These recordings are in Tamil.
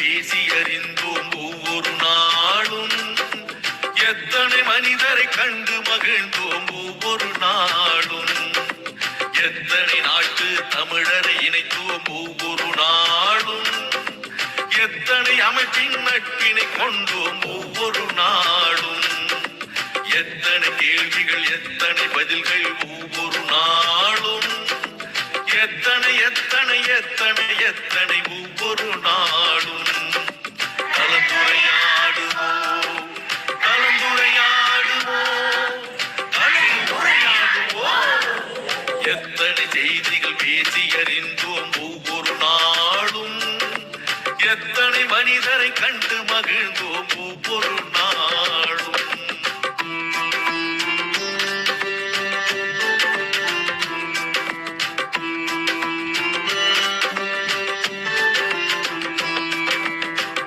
பேசி அறிந்தோம் ஒவ்வொரு நாளும். எத்தனை மனிதரை கண்டு மகிழ்ந்தோம் ஒவ்வொரு நாளும். எத்தனை நாட்டு தமிழரை இணைத்தோம் ஒவ்வொரு நாளும். எத்தனை அமைப்பின் நட்பினை கொண்டோம் ஒவ்வொரு நாளும். எத்தனை கேள்விகள் எத்தனை பதில்கள் ஒவ்வொரு நாளும். எத்தனை எத்தனை எத்தனை எத்தனை ஒவ்வொரு நாளும். கலந்துரையாடுவோம் கலந்துரையாடுவோம் கலந்துரையாடுவோம். எத்தனை செய்திகள் பேசி அறிந்தோம் ஒவ்வொரு நாளும். எத்தனை மனிதரை கண்டு மகிழ்ந்தோம் ஒவ்வொரு நாளும்.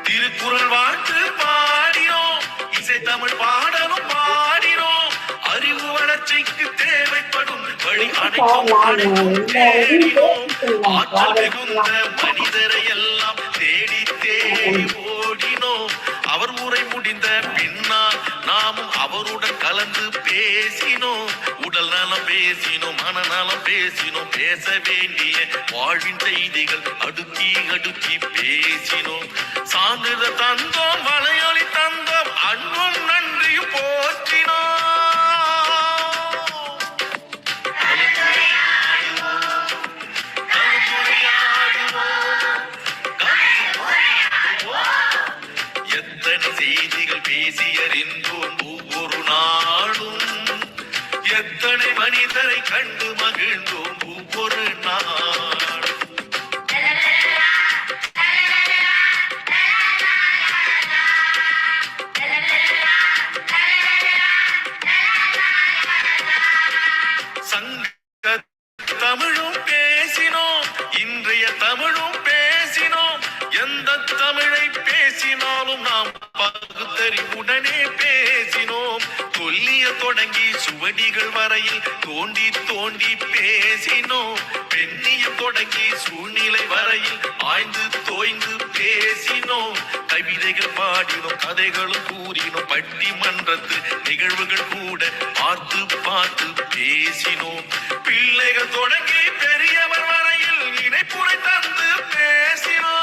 திருக்குறள் வாழ்த்து பாடினோம், இசை தமிழ் பாடலும் பாடினோம். அறிவு வளர்ச்சிக்கு தேவைப்படும் வழி அனைத்தும் தேடினோம். ஆற்றல் மிகுந்த மனிதரை எல்லாம் தேடி தேடி ஓடினோம். அவர் உரை முடிந்த பின்னால் நாமும் அவருடன் கலந்து பேசினோம். உடல் நலம் பேசினோம், மனநலம் பேசினோம். பேச வேண்டிய வாழ்வின் செய்திகள் அடுக்கி அடுக்கி பேசினோம். சான்றிதழ் தந்தோம், வலையொலி தந்தோம், அன்பும் நன்றியும் போற்றினோம். எத்தனை செய்திகள் பேசி அறிந்தோம் ஒவ்வொரு நாளும். எத்தனை மனிதரை கண்டு மகிழ்ந்தோம் ஒவ்வொரு நாள். சங்க தமிழும் பேசினோம், இன்றைய தமிழும் பேசினோம். எந்த தமிழை பேசினாலும் நாம் பகுத்தறிவுடனே பேசினோம். கொல்லிய தொடங்கி சுவடிகள் வரையில் தோண்டி தோண்டி பேசினோம். பெண்ணியம் தொடங்கி சூழ்நிலை வரையில் ஆய்ந்து தோய்ந்து பேசினோம். கவிதைகள் பாடினோம், கதைகளும் கூறினோம். பட்டிமன்றத்து நிகழ்வுகள் கூட பார்த்து பார்த்து பேசினோம். பிள்ளைகள் தொடங்கி பெரியவர் வரையில் இணைப்புரை தந்து பேசினோம்.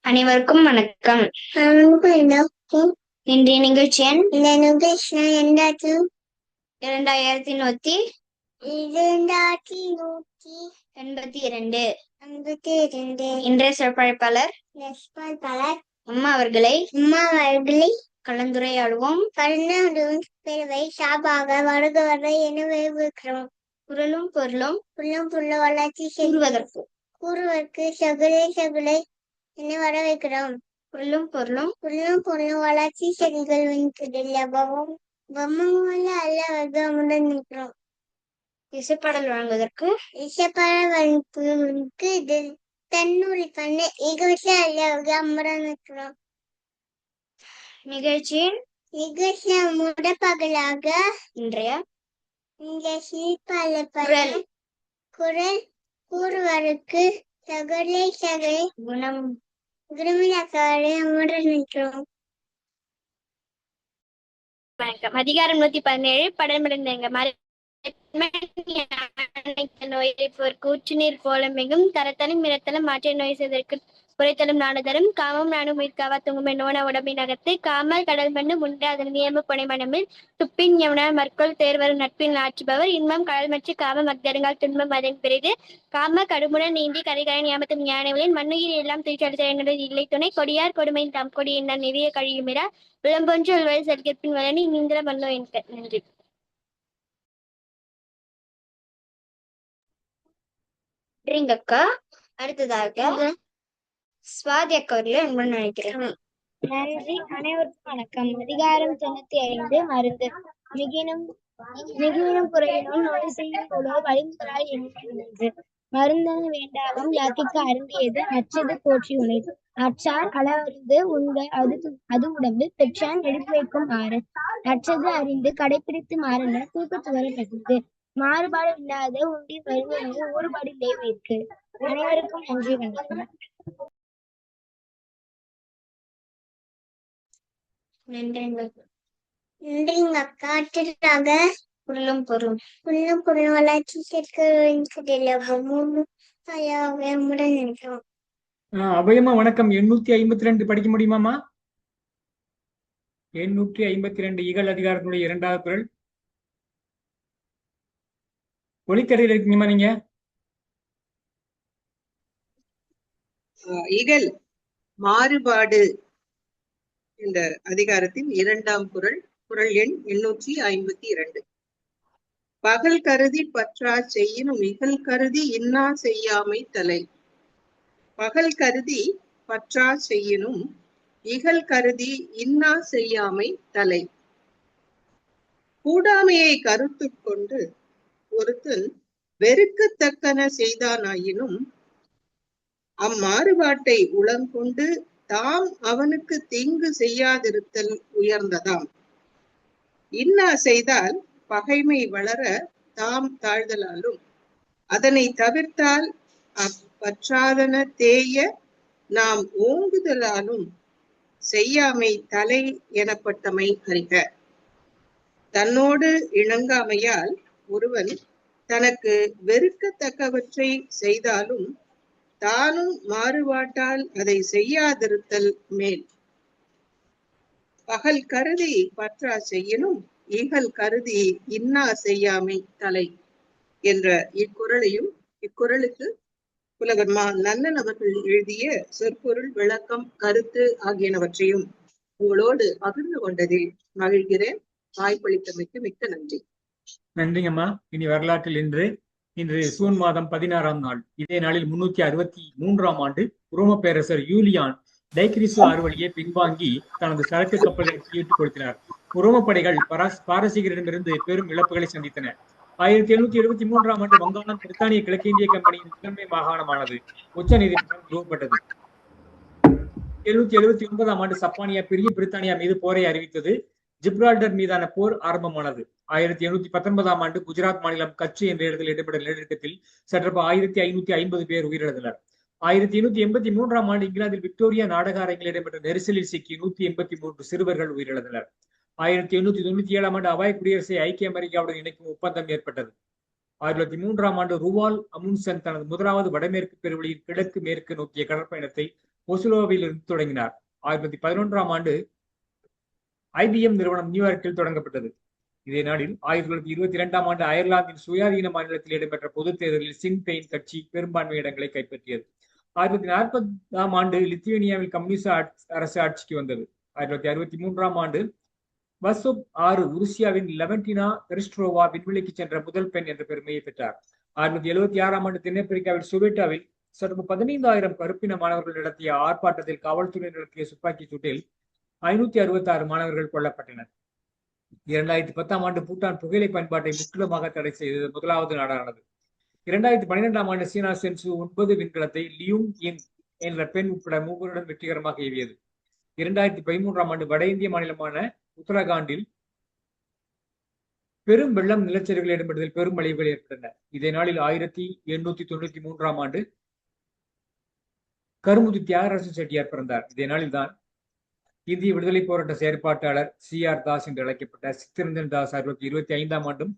அனைவருக்கும் வணக்கம். இன்றைய நிகழ்ச்சி எண் 2182. இன்றைய சிறப்பழைப்பாளர் அம்மா அவர்களை கலந்துரையாடுவோம். பெருவை சாபாக வருக வர என வைக்கிறோம். குரலும் பொருளும் வளர்ச்சி கூறுவதற்கு சகுலை என வர வைக்கிறோம். குரலும் பொருளும் வளர்ச்சி செடிகள் அல்ல நிற்கிறோம். இசைப்பாடல் வழங்குவதற்கு தன்னூரி பண்ண அமர நிற்கிறோம். நிகழ்ச்சியின் முடப்பகலாக இன்றைய குரல் கூறுவதற்கு சகலை குணம் அமர நிற்கிறோம். வணக்கம். அதிகாரம் 117. படமிடங்க நோயை கூற்றுநீர் போல மிகும் தரத்தலும் மிரத்தலும் மாற்ற நோய் செய்தற்கு குறைத்தலும் நாணுதலும் காமம் நானும் உயிர்காவா தூங்குமே நோன உடம்பின் அகத்து காமல் கடல் மண்ணு முண்டே அதன் நியம புனை மனமில் துப்பின் யமுனார் மற்கொள் தேர்வரும் நட்பின் ஆற்றுபவர் இன்பம் கடல் மற்ற காம மக்தருங்கால் துன்பம் அதன் பெரிது காம கடுமுடன் நீந்தி கரைகரன் ஞாபகத்தும் ஞானவளின் மண்ணுயிர் எல்லாம் தூய்ச்சல் இல்லை துணை கொடியார் கொடுமை தாம் கொடி என்ன நிறைய கழியுமிரா விளம்பொன்று உள்வரை செல்கிற்பின் வலனி நீந்திர மன்னோ என்க. நன்றி. அக்கா அடுத்ததாக சுவாதி அக்கா அவர்களை அன்புடன் நினைக்கிறேன். நன்றி. அனைவருக்கும் வணக்கம். அதிகாரம் 95. மருந்து. மிகினும் குறையினும் நோய் செய்யும் போலோ வழிமுறாய் என்று மருந்தன வேண்டாவும் யாத்திக்கு அருந்தியது நச்சது போற்றி உனைது. அற்றார் அளவறிந்து உண்க அது உடம்பு பெற்றான் எடுத்து வைக்கும் ஆறு அற்றது அறிந்து கடைபிடித்து மாறல தூக்கத்துவரப்பட்டது மாறுபாடு இல்லாத உண்டி வருவது ஊறுபாடு இல்லை உயிர்க்கு. அனைவருக்கும் நன்றி வணக்கம். நன்றிங்க அக்கா. அடுத்ததாக புல்லும் பொருள் வளர்ச்சி சேர்க்க மூணு ஐயாவுடன் நினைக்கிறோம். அபயமா வணக்கம். 852 படிக்க முடியுமாமா? 852 இகல் அதிகாரத்தினுடைய 2வது குறள். ஒளிக்கடையில் இருக்கீங்கம்மா நீங்க? இகல் மாறுபாடு என்ற அதிகாரத்தின் 2ஆம் குறள், குறள் எண் 852. பகல் கருதி பற்றா செய்யினும் இகல் கருதி இன்னா செய்யாமை தலை. பகல் கருதி பற்றா செய்யினும் இகல் கருதி இன்னா செய்யாமை தலை. கூடாமையை கருத்துக் கொண்டு ஒருத்தன் வெறுக்கத்தக்கன செய்தானாயினும் அம்மாறுபாட்டை உளங்கொண்டு தாம் அவனுக்கு தீங்கு செய்யாதிருத்தல் உயர்ந்ததாம். இன்னா செய்தால் பகைமை வளர தாம் தாழ்தலாலும் அதனை தவிர்த்தால் அப்பற்றாதன தேய நாம் ஓங்குதலாலும் செய்யாமை தலை எனப்பட்டமை அறிக. தன்னோடு இணங்காமையால் ஒருவன் தனக்கு வெறுக்கத்தக்கவற்றை செய்தாலும் தானும் மாறுபாட்டால் அதை செய்யாதிருத்தல் மேல். பகல் கருதி பற்றா செய்யினும் இகல் கருதி இன்னா செய்யாமை தலை என்ற இக்குறளையும் இக்குறளுக்கு புலவர் நன்னன் அவர்கள் எழுதிய சொற்பொருள் விளக்கம் கருத்து ஆகியனவற்றையும் உங்களோடு பகிர்ந்து கொண்டதில் மகிழ்கிறேன். வாய்ப்பளித்தமைக்கு மிக்க நன்றி. நன்றிங்கம்மா. இனி வரலாற்றில் இன்று சூன் மாதம் 16ஆம் நாள். இதே நாளில் 363ஆம் ஆண்டு உரோம பேரரசர் யூலியான் டைக்ரிசு ஆறு வழியை பின்வாங்கி தனது சரக்கு கப்பலை ஈட்டுக் கொடுத்தினார். உரோம படைகள் பாரசீகரிடமிருந்து பெரும் இழப்புகளை சந்தித்தன. 1773ஆம் ஆண்டு வங்காளம் பிரித்தானிய கிழக்கிந்திய கம்பெனியின் முதன்மை மாகாணமானது. உச்ச நீதிமன்றம் நிறுவப்பட்டது. 1779ஆம் ஆண்டு சப்பானியா பெரிய பிரித்தானியா மீது போரை அறிவித்தது. ஜிப்ரால்டர் மீதான போர் ஆரம்பமானது. 1719ஆம் ஆண்டு குஜராத் மாநிலம் கட்சி என்ற இடத்தில் இடம்பெற்ற நிலநடுக்கத்தில் சற்றப்ப 1550 பேர் உயிரிழந்தனர். 1883ஆம் ஆண்டு இங்கிலாந்தில் விக்டோரியா நாடக அரங்கில் இடம்பெற்ற நெரிசலில் சிக்கி 183 சிறுவர்கள் உயிரிழந்தனர். 1897ஆம் ஆண்டு அவாய் குடியரசை ஐக்கிய அமெரிக்காவுடன் இணைக்கும் ஒப்பந்தம் ஏற்பட்டது. 1903ஆம் ஆண்டு ருவால் அமுன்சன் தனது முதலாவது வடமேற்கு பெருவெளியின் கிழக்கு மேற்கு நோக்கிய கடற்பயணத்தை ஒசுலோவில் இருந்து தொடங்கினார். 1911ஆம் ஆண்டு IBM நிறுவனம் நியூயார்க்கில் தொடங்கப்பட்டது. இதே நாளில் 1922ஆம் ஆண்டு அயர்லாந்தின் சுயாதீன மாநிலத்தில் இடம்பெற்ற பொதுத் தேர்தலில் சின் பெயின் கட்சி பெரும்பான்மை இடங்களை கைப்பற்றியது. 1940ஆம் ஆண்டு லித்துவேனியாவில் கம்யூனிஸ்ட் அரசு ஆட்சிக்கு வந்தது. 1963ஆம் ஆண்டு வசோப் 6 உருசியாவின் லெவன்டினா பெரிஸ்ட்ரோவா விண்வெளிக்கு சென்ற முதல் பெண் என்ற பெருமையை பெற்றார். 1976ஆம் ஆண்டு தென்னாப்பிரிக்காவில் சுவேட்டாவில் சற்று 15,000 கருப்பின மாணவர்கள் நடத்திய ஆர்ப்பாட்டத்தில் காவல்துறை நடத்திய துப்பாக்கி சூட்டில் 566 மாணவர்கள் கொல்லப்பட்டனர். 2010ஆம் ஆண்டு பூட்டான் புகையிலை பயன்பாட்டை முற்றிலுமாக தடை செய்தது முதலாவது நாடானது. 2012ஆம் ஆண்டு சீனா சென்சு 9 விண்கலத்தை லியூங் இன் என்ற பெண் உட்பட 3 வெற்றிகரமாக ஏவியது. 2013ஆம் ஆண்டு வட இந்திய மாநிலமான உத்தரகாண்டில் பெரும் வெள்ளம் நிலச்சரிவுகள் இடம்பெற்றதில் பெரும் அழிவுகள் ஏற்பட்டன. இதே நாளில் 1893ஆம் ஆண்டு கருமுதி தியாகராஜ செட்டியார் பிறந்தார். இதே நாளில் தான் இந்திய விடுதலை போராட்ட செயற்பாட்டாளர் CR தாஸ் என்று அழைக்கப்பட்ட சித்தரஞ்சன் தாஸ் 1925ஆம் ஆண்டும்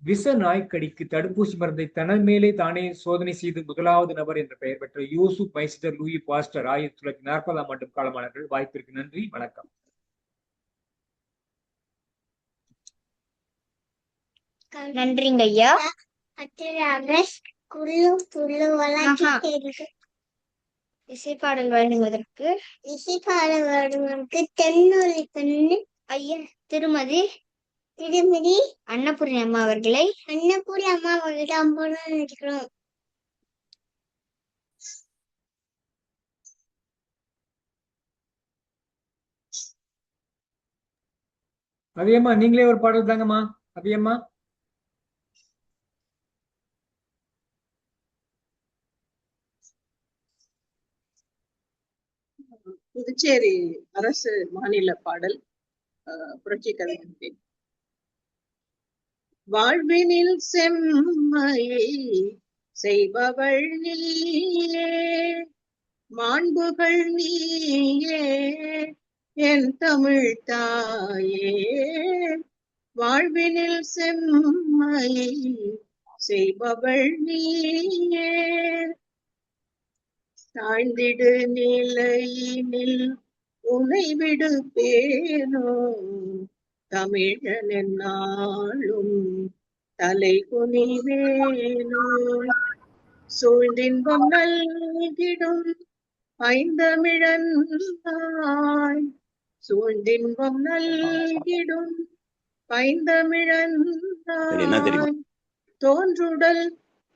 விஷ நாய்க்கடிக்கு தடுப்பூசி மருந்தை தனது மேலே தானே சோதனை செய்து முதலாவது நபர் என்ற பெயர் பெற்ற யோசுப் மைஸ்டர் லூயி பாஸ்டர் 1940ஆம் ஆண்டும் காலமானார்கள். வாய்ப்பிற்கு நன்றி, வணக்கம். நன்றிங்க ஐயா. இசைப்பாடல் வழங்குவதற்கு தென்னூலி பெண்ணு ஐயா திருமதி அன்னபூர்ணி அம்மா அவர்களை அம்புடன் இருக்கிறோம். அபியம்மா நீங்களே ஒரு பாடல் தாங்கம்மா. அபியம்மா புதுச்சேரி அரசு மாநில பாடல் புரட்சி கவிஞர். வாழ்வினில் செம்மையை செய்பவள் நீயே, மாண்புகள் நீயே, என் தமிழ் தாயே. வாழ்வினில் செம்மையை செய்பவள் நீயே, தாழ்ந்திடு நிலையினில் உனை விடுப்பேனோ, தமிழன் என்னாலும் தலை குனிவேனோ. சூழ்ந்தின்பம் நல்கிடும் பைந்தமிழந்தாய், சூழ்ந்தின்பம் நல்கிடும் பைந்தமிழந்தாய். தோன்றுடல்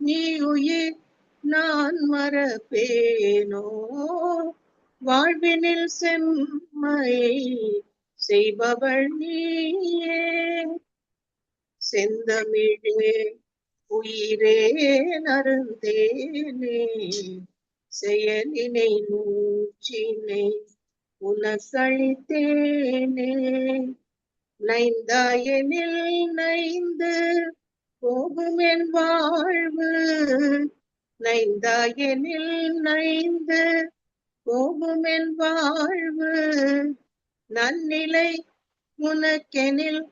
நீ உயிர் நான் மறப்பேனோ, வாழ்வினில் செம்மையை செய்பவள் நீயே. செந்தமிழே உயிரே நருந்தேனே, செயலினை மூச்சினை உனக்களித்தேனே. நைந்தாயனில் நைந்து போகும் என் வாழ்வு, நைந்தாயனில் நைந்து போகும் என் வாழ்வு. நன்னிலை உனக்கெனில்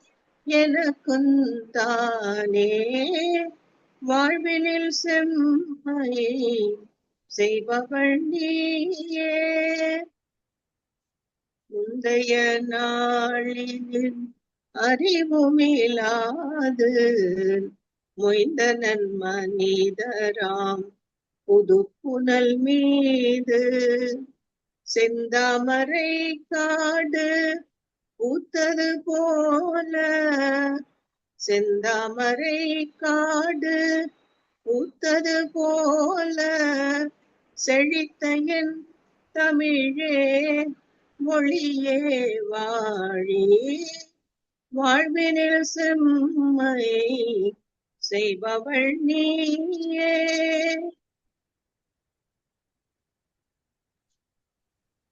எனக்கும் தானே, வாழ்வினில் செம்மையை செய்பவள் நீயே. முந்தைய நாளினில் அறிவுமிலாது மொய்ந்தனன் மனிதராம் புது புனல் மீது, செந்தாமரை காடு பூத்தது போல, செந்தாமரை காடு பூத்தது போல, செழித்த என் தமிழே மொழியே வாழி. வாழ்வினில் செம்மையை செய்பவள் நீயே.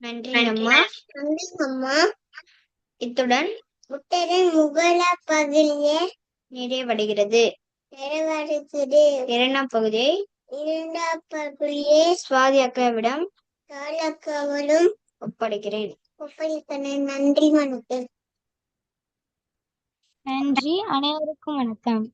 நன்றி அம்மா. நன்றி அம்மா. இத்துடன் புத்தரின் முகல பகுதியே நிறைவடைகிறது. நிறைவடைகிறது. இரண்டாம் பகுதியை இரண்டாம் பகுதியே சுவாதி அக்காவிடம் காலக்காவலும் ஒப்படைக்கிறேன். ஒப்படைத்தனர். நன்றி வணக்கம். நன்றி, அனைவருக்கும் வணக்கம்.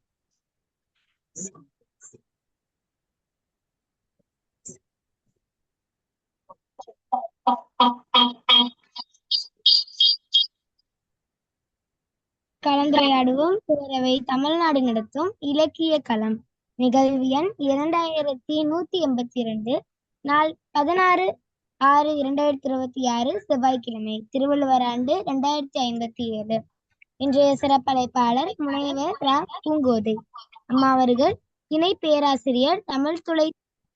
கலந்துரையாடுவோம். பேரவை தமிழ்நாடு நடத்தும் இலக்கிய களம். நிகழ்வு எண் 2182. நாள் 16/6/2026 செவ்வாய்க்கிழமை. திருவள்ளுவர் ஆண்டு 2057. இன்றைய சிறப்பழைப்பாளர் முனைவர் ரா. பூங்கோதை அம்மா அவர்கள். இணை பேராசிரியர்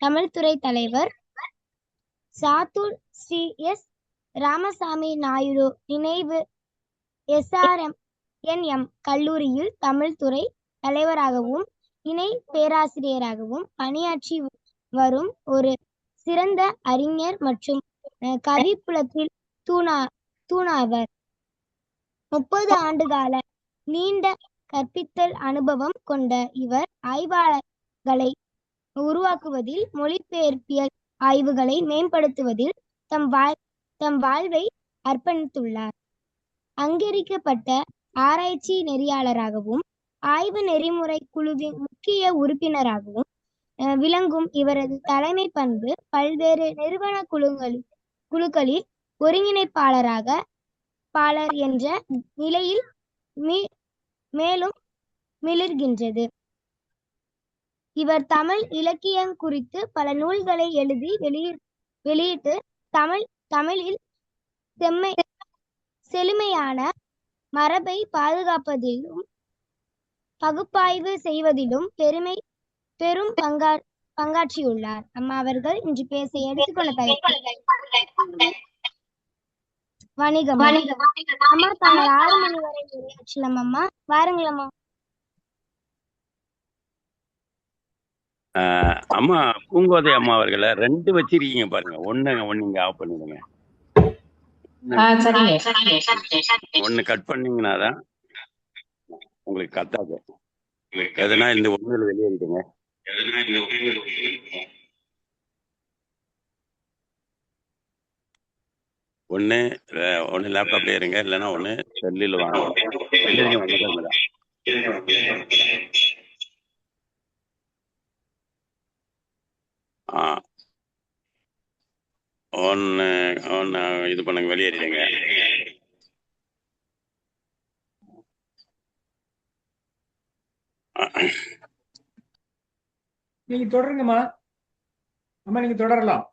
தமிழ்துறை தலைவர் சாத்தூர் ஸ்ரீ எஸ். ராமசாமி நாயுடு நினைவு SRM கல்லூரியில் தமிழ்துறை தலைவராகவும் இணை பேராசிரியராகவும் பணியாற்றி வரும் ஒரு சிறந்த அறிஞர் மற்றும் கவிப்புலத்தில் தூணாவர். 30 ஆண்டுகால நீண்ட கற்பித்தல் அனுபவம் கொண்ட இவர் ஆய்வாளர்களை உருவாக்குவதில், மொழிபெயர்ப்பியல் ஆய்வுகளை மேம்படுத்துவதில் தம் வாழ்வை அர்ப்பணித்துள்ளார். அங்கீகரிக்கப்பட்ட ஆராய்ச்சி நெறியாளராகவும் ஆய்வு நெறிமுறை குழுவின் முக்கிய உறுப்பினராகவும் விளங்கும் இவரது தலைமை பண்பு பல்வேறு நிறுவன குழுக்களில் ஒருங்கிணைப்பாளர் என்ற நிலையில் மேலும் மிளிர்கின்றது. இவர் தமிழ் இலக்கியம் குறித்து பல நூல்களை எழுதி வெளியிட்டு தமிழில் செழுமையான மரபை பாதுகாப்பதிலும் பகுப்பாய்வு செய்வதிலும் பெரும் பங்காற்றியுள்ளார். அம்மா அவர்கள் இன்று பேச எடுத்துக்கொண்ட தலைப்பு வணிகம். அம்மா தாங்கள் 6 மணி வரை உரையாற்றலாம். அம்மா வாருங்களம்மா. அம்மா பூங்கோதை அம்மா அவர்களை 2 வச்சிருக்கீங்க பாருங்க. ஒண்ணு இங்க ஆஃப் பண்ணிடுங்க. சரிங்க. ஒண்ணு கட் பண்ணீங்கன்னா தான் உங்களுக்கு கத்தாது. எதுனா இந்த ஒண்ணுல வெளியேறிடுங்க. ஒண்ணு ஒண்ணு லேப்டாப்ல இருங்க, இல்லைன்னா ஒண்ணு செல்லில் வாங்க. ஒன்னு ஒன்னு இது பண்ணுங்க, வெளியேறிடுங்க. நீங்க தொடருங்கம்மா. அம்மா நீங்க தொடரலாம்.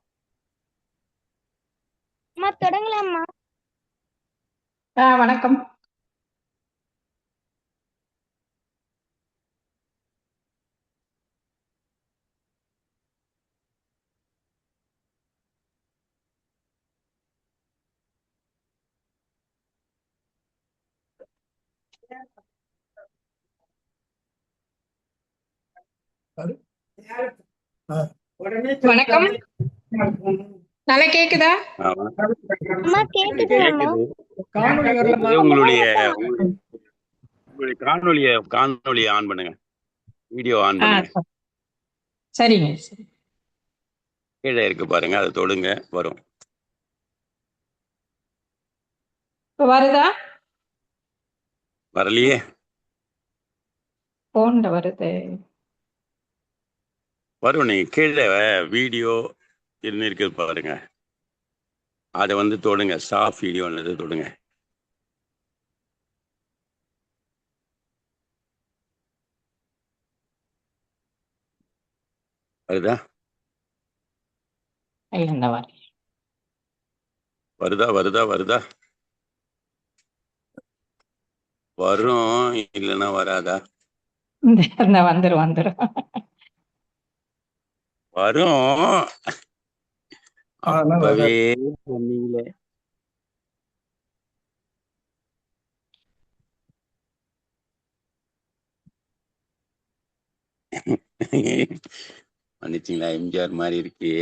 அம்மா தொடங்கலாம்மா. வணக்கம். வணக்கம். நல்லா கேக்குதா? அம்மா கேக்குதுங்கம்மா. காணொளி வரலம்மா. உங்களுடைய காணொளியை ஆன் பண்ணுங்க, வீடியோ ஆன் பண்ணுங்க. சரிங்க. கீழே இருக்கு பாருங்க, அதை தொடுங்க, வரும். வருதா? வரலையே. போன்ல வருது. வரும். நீங்க கீழே வீடியோ இருக்கு பாருங்க, அதை வந்து தொடுங்க. ஸ்டாப் வீடியோன்னு தொடுங்க. வருதா? வருதா வருதா வருதா? வரும், இல்லைன்னா வராதா? வந்துரும். வரும். அப்பவே சொன்னீங்களே. மன்னிச்சிங்களா, எம்ஜிஆர் மாதிரி இருக்கே.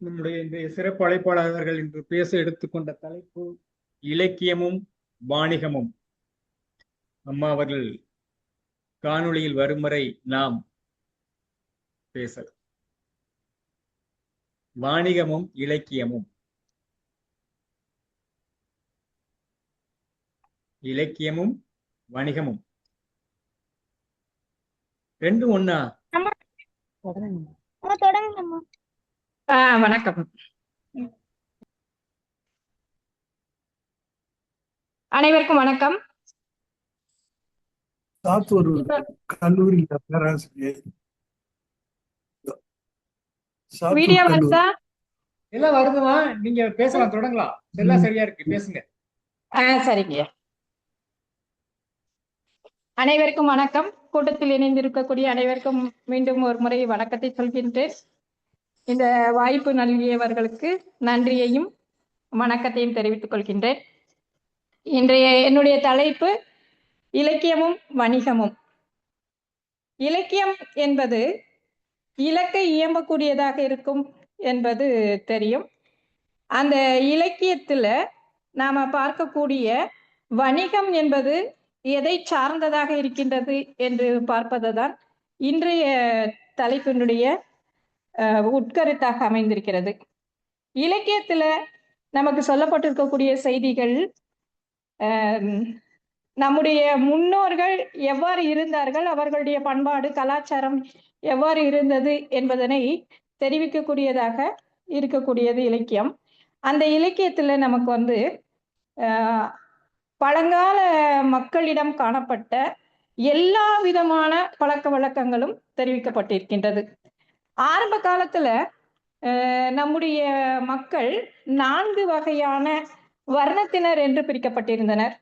நம்முடைய இந்த சிறப்பு அழைப்பாளர்கள் இன்று பேச எடுத்துக்கொண்ட தலைப்பு இலக்கியமும் வாணிகமும். அம்மா அவர்கள் காணொளியில் வரும் வரை நாம் பேச. வாணிகமும் இலக்கியமும். இலக்கியமும் வணிகமும் ரெண்டும் ஒண்ணா? தொடங்கலாம்மா. வணக்கம். அனைவருக்கும் வணக்கம். சாத்தூர் கல்லூரியில பேராசிரியர். வீடியோ வருதா? எல்லாம் வருதுமா, நீங்க பேசலாம், தொடங்கலாம். எல்லாம் சரியா இருக்கு, பேசுங்க. சரிங்க. அனைவருக்கும் வணக்கம். கூட்டத்தில் இணைந்திருக்கக்கூடிய அனைவருக்கும் மீண்டும் ஒரு முறை வணக்கத்தை சொல்கின்றேன். இந்த வாய்ப்பு நல்கியவர்களுக்கு நன்றியையும் வணக்கத்தையும் தெரிவித்துக் கொள்கின்றேன். இன்றைய என்னுடைய தலைப்பு இலக்கியமும் வணிகமும். இலக்கியம் என்பது இலக்கை இயம்பக்கூடியதாக இருக்கும் என்பது தெரியும். அந்த இலக்கியத்துல நாம பார்க்கக்கூடிய வணிகம் என்பது எதை சார்ந்ததாக இருக்கின்றது என்று பார்ப்பதுதான் இன்றைய தலைப்பினுடைய உட்கருத்தாக அமைந்திருக்கிறது. இலக்கியத்துல நமக்கு சொல்லப்பட்டிருக்கக்கூடிய செய்திகள் நம்முடைய முன்னோர்கள் எவ்வாறு இருந்தார்கள், அவர்களுடைய பண்பாடு கலாச்சாரம் எவ்வாறு இருந்தது என்பதனை தெரிவிக்கக்கூடியதாக இருக்கக்கூடியது இலக்கியம். அந்த இலக்கியத்துல நமக்கு வந்து பழங்கால மக்களிடம் காணப்பட்ட எல்லா விதமான பழக்க வழக்கங்களும் தெரிவிக்கப்பட்டிருக்கின்றது. ஆரம்ப காலத்துல நம்முடைய மக்கள் 4 வகையான வர்ணத்தினர் என்று பிரிக்கப்பட்டிருந்தனர்.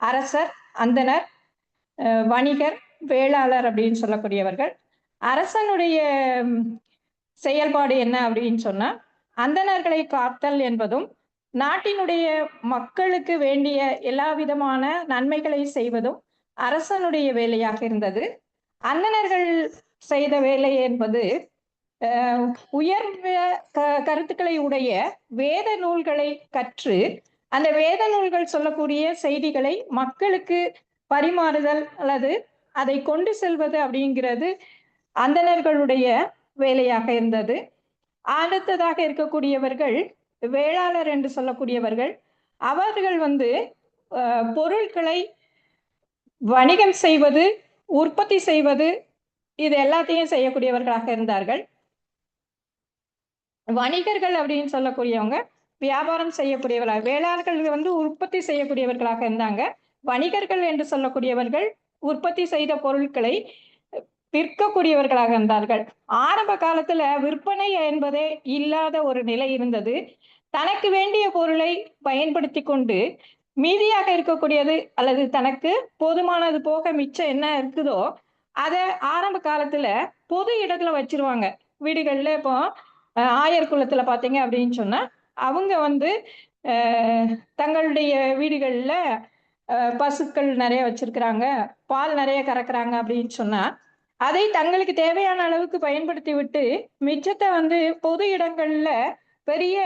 அரசர், அந்தனர், வணிகர், வேளாளர் அப்படின்னு சொல்லக்கூடியவர்கள். அரசனுடைய செயல்பாடு என்ன அப்படின்னு சொன்னா, அந்தணர்களை காத்தல் என்பதும் நாட்டினுடைய மக்களுக்கு வேண்டிய எல்லா விதமான நன்மைகளை செய்வதும் அரசனுடைய வேலையாக இருந்தது. அந்தணர்கள் செய்த வேலை என்பது உயர்ந்த கருத்துக்களை உடைய வேத நூல்களை கற்று அந்த வேத நூல்கள் சொல்லக்கூடிய செய்திகளை மக்களுக்கு பரிமாறுதல் அல்லது அதை கொண்டு செல்வது அப்படிங்கிறது அந்தணர்களுடைய வேலையாக இருந்தது. அடுத்ததாக இருக்கக்கூடியவர்கள் வேளாளர் என்று சொல்லக்கூடியவர்கள். அவர்கள் பொருட்களை வணிகம் செய்வது, உற்பத்தி செய்வது, இது எல்லாத்தையும் செய்யக்கூடியவர்களாக இருந்தார்கள். வணிகர்கள் அப்படின்னு சொல்லக்கூடியவங்க வியாபாரம் செய்யக்கூடியவர்களாக, வேளாளர்கள் உற்பத்தி செய்யக்கூடியவர்களாக இருந்தாங்க. வணிகர்கள் என்று சொல்லக்கூடியவர்கள் உற்பத்தி செய்த பொருட்களை விற்கக்கூடியவர்களாக இருந்தார்கள். ஆரம்ப காலத்துல விற்பனை என்பதே இல்லாத ஒரு நிலை இருந்தது. தனக்கு வேண்டிய பொருளை பயன்படுத்தி கொண்டு மீதியாக இருக்கக்கூடியது அல்லது தனக்கு போதுமானது போக மிச்சம் என்ன இருக்குதோ அதை ஆரம்ப காலத்துல பொது இடத்துல வச்சிருவாங்க. வீடுகள்ல இப்போ ஆயர் குலத்துல பாத்தீங்க அப்படின்னு சொன்னா அவங்க தங்களுடைய வீடுகள்ல பசுக்கள் நிறைய வச்சிருக்கிறாங்க, பால் நிறைய கறக்குறாங்க அப்படின்னு சொன்னா அதை தங்களுக்கு தேவையான அளவுக்கு பயன்படுத்தி விட்டு மிச்சத்தை பொது இடங்கள்ல பெரிய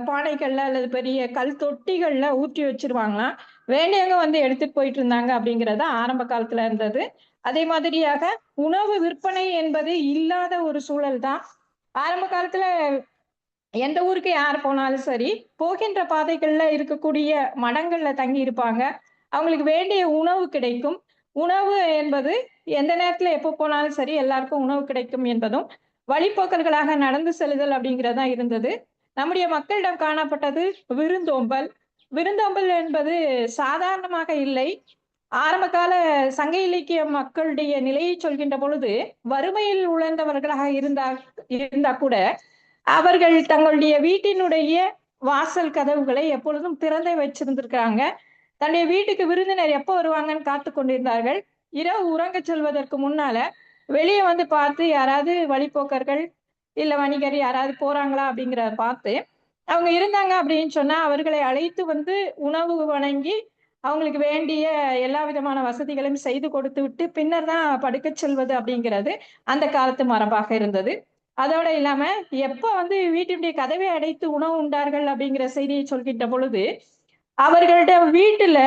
பானைகள்ல அல்லது பெரிய கல் தொட்டிகள்ல ஊற்றி வச்சிருவாங்களாம். வேண்டியவங்க எடுத்துட்டு போயிட்டு இருந்தாங்க அப்படிங்கிறது ஆரம்ப காலத்துல இருந்தது. அதே மாதிரியாக உணவு விற்பனை என்பது இல்லாத ஒரு சூழல் தான். ஆரம்ப காலத்துல எந்த ஊருக்கு யார் போனாலும் சரி, போகின்ற பாதைகள்ல இருக்கக்கூடிய மடங்கள்ல தங்கி இருப்பாங்க. அவங்களுக்கு வேண்டிய உணவு கிடைக்கும். உணவு என்பது எந்த நேரத்துல எப்போ போனாலும் சரி எல்லாருக்கும் உணவு கிடைக்கும் என்பதும் வழிப்போக்கர்களாக நடந்து செல்லுதல் அப்படிங்கிறதா இருந்தது. நம்முடைய மக்களிடம் காணப்பட்டது விருந்தோம்பல். விருந்தோம்பல் என்பது சாதாரணமாக இல்லை. ஆரம்ப கால சங்க இலக்கிய மக்களுடைய நிலையை சொல்கின்ற பொழுது வறுமையில் உழந்தவர்களாக இருந்தா கூட அவர்கள் தங்களுடைய வீட்டினுடைய வாசல் கதவுகளை எப்பொழுதும் திறந்தே வச்சிருந்திருக்கிறாங்க. தன்னுடைய வீட்டுக்கு விருந்தினர் எப்போ வருவாங்கன்னு காத்து கொண்டிருந்தார்கள். இரவு உறங்க செல்வதற்கு முன்னால வெளியே பார்த்து யாராவது வழிப்போக்கர்கள் இல்ல வணிகர் யாராவது போறாங்களா அப்படிங்கிறத பார்த்து அவங்க இருந்தாங்க அப்படின்னு சொன்னா அவர்களை அழைத்து உணவு வழங்கி அவங்களுக்கு வேண்டிய எல்லா விதமான வசதிகளையும் செய்து கொடுத்து விட்டு பின்னர் தான் படுக்க செல்வது அப்படிங்கிறது அந்த காலத்து மரபாக இருந்தது. அதோட இல்லாம எப்ப வீட்டினுடைய கதவை அடைத்து உணவு உண்டார்கள் அப்படிங்கிற செய்தியை சொல்கின்ற பொழுது அவர்களோட வீட்டுல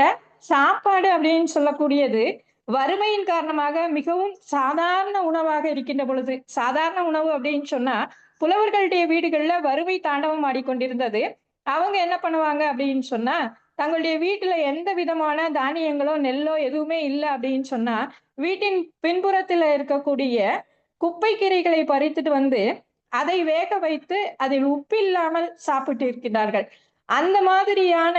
சாப்பாடு அப்படின்னு சொல்லக்கூடியது வறுமையின் காரணமாக மிகவும் சாதாரண உணவாக இருக்கின்ற பொழுது, சாதாரண உணவு அப்படின்னு சொன்னா புலவர்களுடைய வீடுகள்ல வறுமை தாண்டவம் ஆடிக்கொண்டிருந்தது. அவங்க என்ன பண்ணுவாங்க அப்படின்னு சொன்னா தங்களுடைய வீட்டுல எந்த விதமான தானியங்களோ நெல்லோ எதுவுமே இல்லை அப்படின்னு சொன்னா வீட்டின் பின்புறத்துல இருக்கக்கூடிய குப்பை கீரைகளை பறித்துட்டு அதை வேக வைத்து அதில் உப்பு இல்லாமல் சாப்பிட்டு இருக்கிறார்கள். அந்த மாதிரியான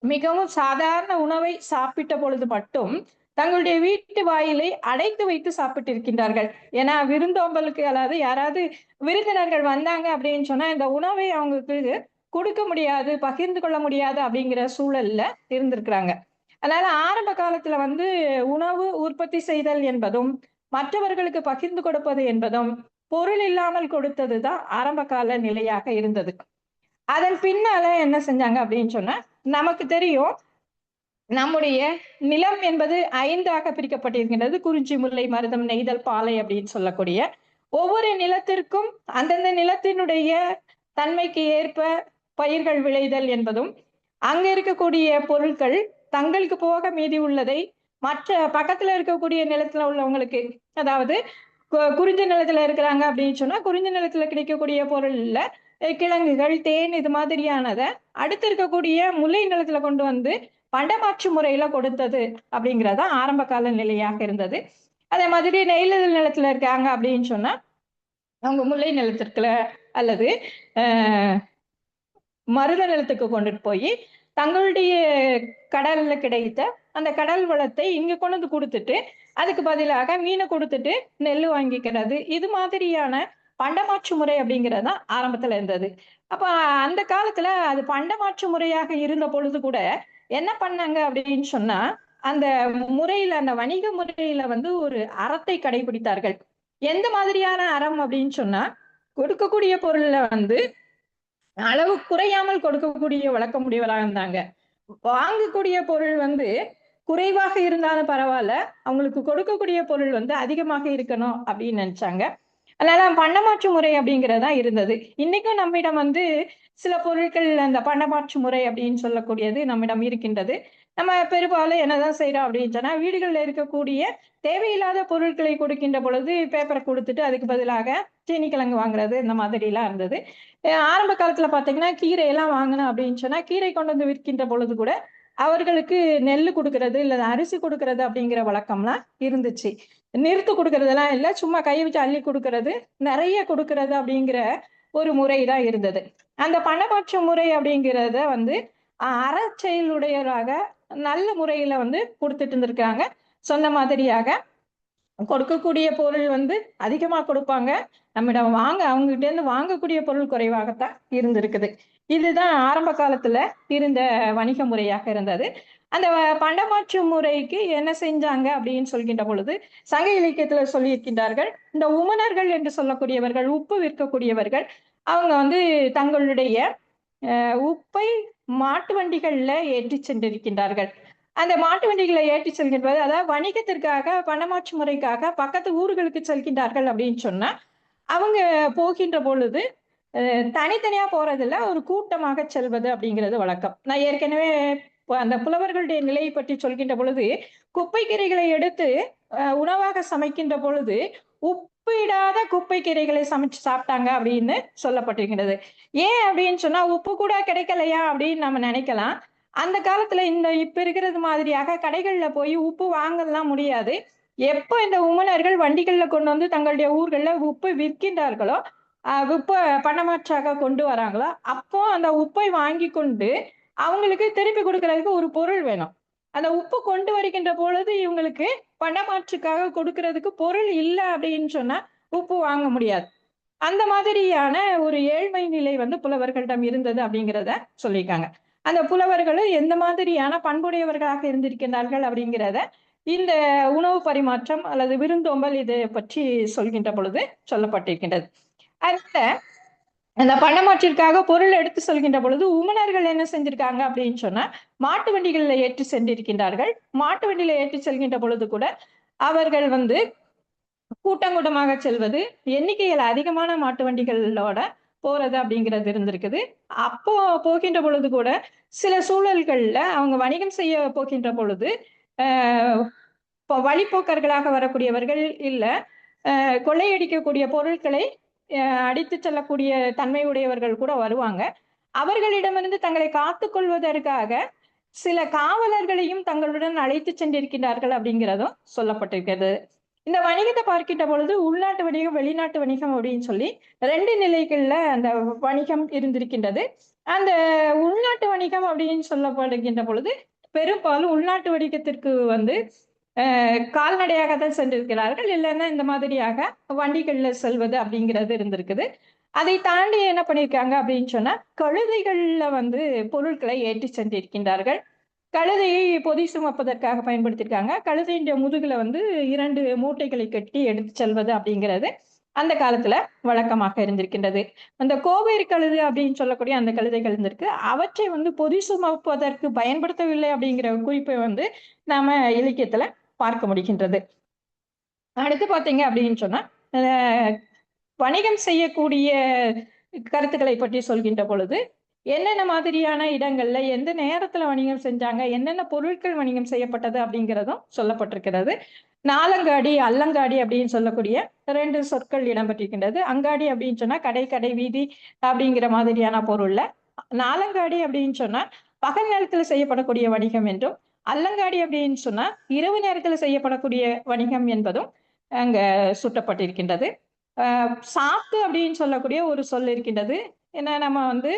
மிகவும் சாதாரண உணவை சாப்பிட்ட பொழுது மட்டும் தங்களுடைய வீட்டு வாயிலை அடைத்து வைத்து சாப்பிட்டு இருக்கின்றார்கள். ஏன்னா விருந்தோம்பலுக்கு அதாவது யாராவது விருந்தினர்கள் வந்தாங்க அப்படின்னு சொன்னா இந்த உணவை அவங்களுக்கு கொடுக்க முடியாது, பகிர்ந்து கொள்ள முடியாது அப்படிங்கிற சூழல்ல இருந்திருக்கிறாங்க. அதனால ஆரம்ப காலத்துல உணவு உற்பத்தி செய்தல் என்பதும் மற்றவர்களுக்கு பகிர்ந்து கொடுப்பது என்பதும் பொருள் இல்லாமல் கொடுத்ததுதான் ஆரம்ப கால நிலையாக இருந்தது. அதன் பின்னால என்ன செஞ்சாங்க அப்படின்னு சொன்னா நமக்கு தெரியும், நம்முடைய நிலம் என்பது 5ஆக பிரிக்கப்பட்டிருக்கின்றது. குறிஞ்சி, முல்லை, மருதம், நெய்தல், பாலை அப்படின்னு சொல்லக்கூடிய ஒவ்வொரு நிலத்திற்கும் அந்தந்த நிலத்தினுடைய தன்மைக்கு ஏற்ப பயிர்கள் விளைதல் என்பதும் அங்க இருக்கக்கூடிய பொருட்கள் தங்களுக்கு போக மீதி உள்ளதை மற்ற பக்கத்துல இருக்கக்கூடிய நிலத்துல உள்ளவங்களுக்கு, அதாவது குறிஞ்சி நிலத்துல இருக்கிறாங்க அப்படின்னு சொன்னா குறிஞ்சி நிலத்துல கிடைக்கக்கூடிய பொருள்ல கிழங்குகள், தேன் இது மாதிரியானதை அடுத்து இருக்கக்கூடிய முல்லை நிலத்துல கொண்டு பண்டமாற்று முறையில கொடுத்தது அப்படிங்கிறதா ஆரம்ப கால நிலையாக இருந்தது. அதே மாதிரி நெய்தல் நிலத்துல இருக்காங்க அப்படின்னு சொன்னா அவங்க முல்லை நிலத்திற்குல அல்லது மருத நிலத்துக்கு கொண்டுட்டு போய் தங்களுடைய கடல்ல கிடைத்த அந்த கடல் வளத்தை இங்க கொண்டு கொடுத்துட்டு அதுக்கு பதிலாக மீனை கொடுத்துட்டு நெல் வாங்கிக்கிறது, இது மாதிரியான பண்டமாற்று முறை அப்படிங்கிறது ஆரம்பத்துல இருந்தது. அப்ப அந்த காலத்துல அது பண்டமாற்று முறையாக இருந்த பொழுது கூட என்ன பண்ணாங்க அப்படின்னு சொன்னா அந்த முறையில அந்த வணிக முறையில ஒரு அறத்தை கடைபிடித்தார்கள். எந்த மாதிரியான அறம் அப்படின்னு சொன்னா கொடுக்கக்கூடிய பொருள்ல அளவு குறையாமல் கொடுக்கக்கூடிய வழக்கம் உடையவராக இருந்தாங்க. வாங்கக்கூடிய பொருள் குறைவாக இருந்தாலும் பரவாயில்ல, அவங்களுக்கு கொடுக்கக்கூடிய பொருள் அதிகமாக இருக்கணும் அப்படின்னு நினைச்சாங்க. அதனால பண்டமாற்று முறை அப்படிங்கிறது தான் இருந்தது. இன்னைக்கும் நம்மிடம் வந்து சில பொருட்கள் அந்த பண்டமாற்று முறை அப்படின்னு சொல்லக்கூடியது நம்மிடம் இருக்கின்றது. நம்ம பெரும்பாலும் என்னதான் செய்யறோம் அப்படின்னு சொன்னா, வீடுகளில் இருக்கக்கூடிய தேவையில்லாத பொருட்களை கொடுக்கின்ற பொழுது பேப்பரை கொடுத்துட்டு அதுக்கு பதிலாக சீனி கிழங்கு வாங்குறது இந்த மாதிரி எல்லாம் இருந்தது. ஆரம்ப காலத்துல பாத்தீங்கன்னா கீரை எல்லாம் வாங்கணும் அப்படின்னு சொன்னா கீரை கொண்டு வந்து விற்கின்ற பொழுது கூட அவர்களுக்கு நெல் கொடுக்கறது இல்ல அரிசி கொடுக்கறது அப்படிங்கிற வழக்கம்லாம் இருந்துச்சு. நிறுத்து கொடுக்கறதெல்லாம் இல்லை, சும்மா கை வச்சு அள்ளி கொடுக்கறது, நிறைய கொடுக்கறது அப்படிங்கிற ஒரு முறை தான் இருந்தது. அந்த பணமாற்று முறை அப்படிங்கிறத வந்து அறச்செயலுடையவராக நல்ல முறையில வந்து கொடுத்துட்டு இருந்திருக்காங்க. சொன்ன மாதிரியாக கொடுக்கக்கூடிய பொருள் வந்து அதிகமா கொடுப்பாங்க, நம்மிடம் அவங்ககிட்ட இருந்து வாங்கக்கூடிய பொருள் குறைவாகத்தான் இருந்திருக்குது. இதுதான் ஆரம்ப காலத்துல இருந்த வணிக முறையாக இருந்தது. அந்த பண்டமாற்று முறைக்கு என்ன செஞ்சாங்க அப்படின்னு சொல்கின்ற பொழுது சங்க இலக்கியத்துல சொல்லியிருக்கின்றார்கள். இந்த உமனர்கள் என்று சொல்லக்கூடியவர்கள், உப்பு விற்கக்கூடியவர்கள், அவங்க வந்து தங்களுடைய உப்பை மாட்டு வண்டிகள்ல ஏற்றி சென்றிருக்கின்றார்கள். அந்த மாட்டு வண்டிகளை ஏற்றி செல்கின்றது, அதாவது வணிகத்திற்காக பணமாற்று முறைக்காக பக்கத்து ஊர்களுக்கு செல்கின்றார்கள் அப்படின்னு சொன்னா அவங்க போகின்ற பொழுது தனித்தனியா போறதில்ல, ஒரு கூட்டமாக செல்வது அப்படிங்கிறது வழக்கம். நான் ஏற்கனவே அந்த புலவர்களுடைய நிலையை பற்றி சொல்கின்ற பொழுது குப்பை கீரைகளை எடுத்து உணவாக சமைக்கின்ற பொழுது உப்பிடாத குப்பை கீரைகளை சமைச்சு சாப்பிட்டாங்க அப்படின்னு சொல்லப்பட்டிருக்கிறது. ஏன் அப்படின்னு சொன்னா உப்பு கூட கிடைக்கலையா அப்படின்னு நம்ம நினைக்கலாம். அந்த காலத்துல இப்ப இருக்கிறது மாதிரியாக கடைகள்ல போய் உப்பு வாங்கலாம் முடியாது. எப்போ இந்த உமனர்கள் வண்டிகள்ல கொண்டு வந்து தங்களுடைய ஊர்கள்ல உப்பு விற்கின்றார்களோ, உப்பை பணமாற்றாக கொண்டு வராங்களோ, அப்போ அந்த உப்பை வாங்கி கொண்டு அவங்களுக்கு திருப்பி கொடுக்கறதுக்கு ஒரு பொருள் வேணும். அந்த உப்பு கொண்டு வருகின்ற பொழுது இவங்களுக்கு பணமாற்றுக்காக கொடுக்கறதுக்கு பொருள் இல்லை அப்படின்னு சொன்னா உப்பு வாங்க முடியாது. அந்த மாதிரியான ஒரு ஏழ்மை நிலை வந்து புலவர்களிடம் இருந்தது அப்படிங்கிறத சொல்லியிருக்காங்க. அந்த புலவர்களும் எந்த மாதிரியான பண்புடையவர்களாக இருந்திருக்கிறார்கள் அப்படிங்கிறத இந்த உணவு பரிமாற்றம் அல்லது விருந்தோம்பல் இதை பற்றி சொல்கின்ற பொழுது சொல்லப்பட்டிருக்கின்றது. அந்த பணமாற்றிற்காக பொருள் எடுத்து சொல்கின்ற பொழுது உமனர்கள் என்ன செஞ்சிருக்காங்க அப்படின்னு சொன்னா மாட்டு வண்டிகளில் ஏற்றி சென்றிருக்கின்றார்கள். மாட்டு வண்டியில ஏற்றி செல்கின்ற பொழுது கூட அவர்கள் வந்து கூட்டமாக செல்வது, எண்ணிக்கையில் அதிகமான மாட்டு வண்டிகளோட போறது அப்படிங்கிறது இருந்திருக்குது. அப்போ போகின்ற பொழுது கூட சில சூழல்கள்ல அவங்க வணிகம் செய்ய போகின்ற பொழுது வழிப்போக்கர்களாக வரக்கூடியவர்கள் இல்ல கொள்ளையடிக்கக்கூடிய பொருட்களை அடித்து செல்லக்கூடிய தன்மை உடையவர்கள் கூட வருவாங்க. அவர்களிடமிருந்து தங்களை காத்து கொள்வதற்காக சில காவலர்களையும் தங்களுடன் அழைத்து சென்றிருக்கிறார்கள் அப்படிங்கிறதும் சொல்லப்பட்டிருக்கிறது. இந்த வணிகத்தை பார்க்கின்ற பொழுது உள்நாட்டு வணிகம், வெளிநாட்டு வணிகம் அப்படின்னு சொல்லி 2 நிலைகள்ல அந்த வணிகம் இருந்திருக்கின்றது. அந்த உள்நாட்டு வணிகம் அப்படின்னு சொல்லப்படுகின்ற பொழுது பெரும்பாலும் உள்நாட்டு வணிகத்திற்கு வந்து கால்நடையாக தான் சென்றிருக்கிறார்கள், இல்லைன்னா இந்த மாதிரியாக வண்டிகள்ல செல்வது அப்படிங்கிறது இருந்திருக்குது. அதை தாண்டி என்ன பண்ணியிருக்காங்க அப்படின்னு சொன்னா கழுதைகள்ல வந்து பொருட்களை ஏற்றி சென்றிருக்கின்றார்கள். கழுதையை பொதி சுமப்பதற்காக பயன்படுத்தியிருக்காங்க. கழுதையின் முதுகுல வந்து 2 மூட்டைகளை கட்டி எடுத்து செல்வது அப்படிங்கிறது அந்த காலத்துல வழக்கமாக இருந்திருக்கின்றது. அந்த கோவேறு கழுது அப்படின்னு சொல்லக்கூடிய அந்த கழுதைகள் இருந்திருக்கு. அவற்றை வந்து பொதி சுமப்பதற்கு பயன்படுத்தவில்லை அப்படிங்கிற குறிப்பை வந்து நாம இலக்கியத்துல பார்க்க முடிகின்றது. அடுத்து பாத்தீங்க அப்படின்னு சொன்னா வணிகம் செய்யக்கூடிய கருத்துக்களை பற்றி சொல்கின்ற பொழுது என்னென்ன மாதிரியான இடங்கள்ல எந்த நேரத்துல வணிகம் செஞ்சாங்க, என்னென்ன பொருட்கள் வணிகம் செய்யப்பட்டது அப்படிங்கிறதும் சொல்லப்பட்டிருக்கிறது. நாலங்காடி, அல்லங்காடி அப்படின்னு சொல்லக்கூடிய 2 சொற்கள் இடம்பெற்றிருக்கின்றது. அங்காடி அப்படின்னு சொன்னா கடை, கடை வீதி அப்படிங்கிற மாதிரியான பொருள்ல, நாலங்காடி அப்படின்னு சொன்னா பகல் நேரத்துல செய்யப்படக்கூடிய வணிகம் என்றும், அல்லங்காடி அப்படின்னு சொன்னா இரவு நேரத்துல செய்யப்படக்கூடிய வணிகம் என்பதும் அங்க சுட்டப்பட்டிருக்கின்றது. சாத்து அப்படின்னு சொல்லக்கூடிய ஒரு சொல் இருக்கின்றது. ஏன்னா நம்ம வந்து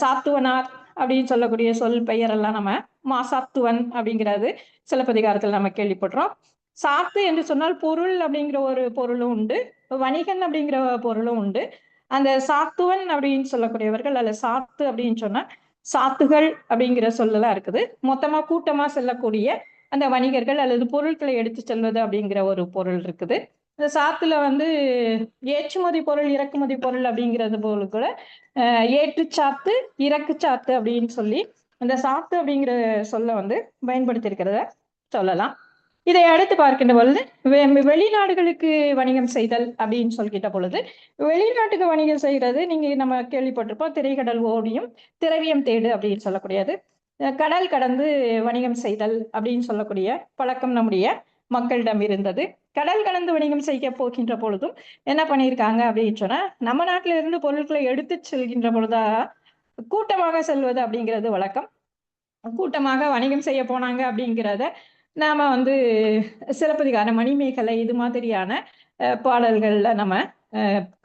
சாத்துவனார் அப்படின்னு சொல்லக்கூடிய சொல் பெயரெல்லாம் நம்ம மாசாத்துவன் அப்படிங்கிறது சிலப்பதிகாரத்தில் நம்ம கேள்விப்படுறோம். சாத்து என்று சொன்னால் பொருள் அப்படிங்கிற ஒரு பொருளும் உண்டு, வணிகன் அப்படிங்கிற பொருளும் உண்டு. அந்த சாத்துவன் அப்படின்னு சொல்லக்கூடியவர்கள் அல்ல சாத்து அப்படின்னு சொன்னா சாத்துகள் அப்படிங்கிற சொல்லலாம் இருக்குது. மொத்தமா கூட்டமா செல்லக்கூடிய அந்த வணிகர்கள் அல்லது பொருட்களை எடுத்து செல்வது அப்படிங்கிற ஒரு பொருள் இருக்குது. இந்த சாத்துல வந்து ஏற்றுமதி பொருள், இறக்குமதி பொருள் அப்படிங்கிறது போல கூட ஏற்று சாத்து, இறக்கு சாத்து அப்படின்னு சொல்லி அந்த சாத்து அப்படிங்கிற சொல்ல வந்து பயன்படுத்தி இருக்கிறத சொல்லலாம். இதை அடுத்து பார்க்கின்ற பொழுது வெளிநாடுகளுக்கு வணிகம் செய்தல் அப்படின்னு சொல்கின்ற பொழுது, வெளிநாட்டுக்கு வணிகம் செய்யறது நம்ம கேள்விப்பட்டிருப்போம். திரைக்கடல் ஓடியும் திரவியம் தேடு அப்படின்னு சொல்லக்கூடியது. கடல் கடந்து வணிகம் செய்தல் அப்படின்னு சொல்லக்கூடிய பழக்கம் நம்முடைய மக்களிடம் இருந்தது. கடல் கடந்து வணிகம் செய்ய போகின்ற பொழுதும் என்ன பண்ணியிருக்காங்க அப்படின்னு சொன்னா, நம்ம நாட்டில இருந்து பொருட்களை எடுத்து செல்கின்ற பொழுதா கூட்டமாக செல்வது அப்படிங்கிறது வழக்கம். கூட்டமாக வணிகம் செய்ய போனாங்க அப்படிங்கிறத நாம சிலப்பதிகாரம், மணிமேகலை இது மாதிரியான பாடல்கள்ல நம்ம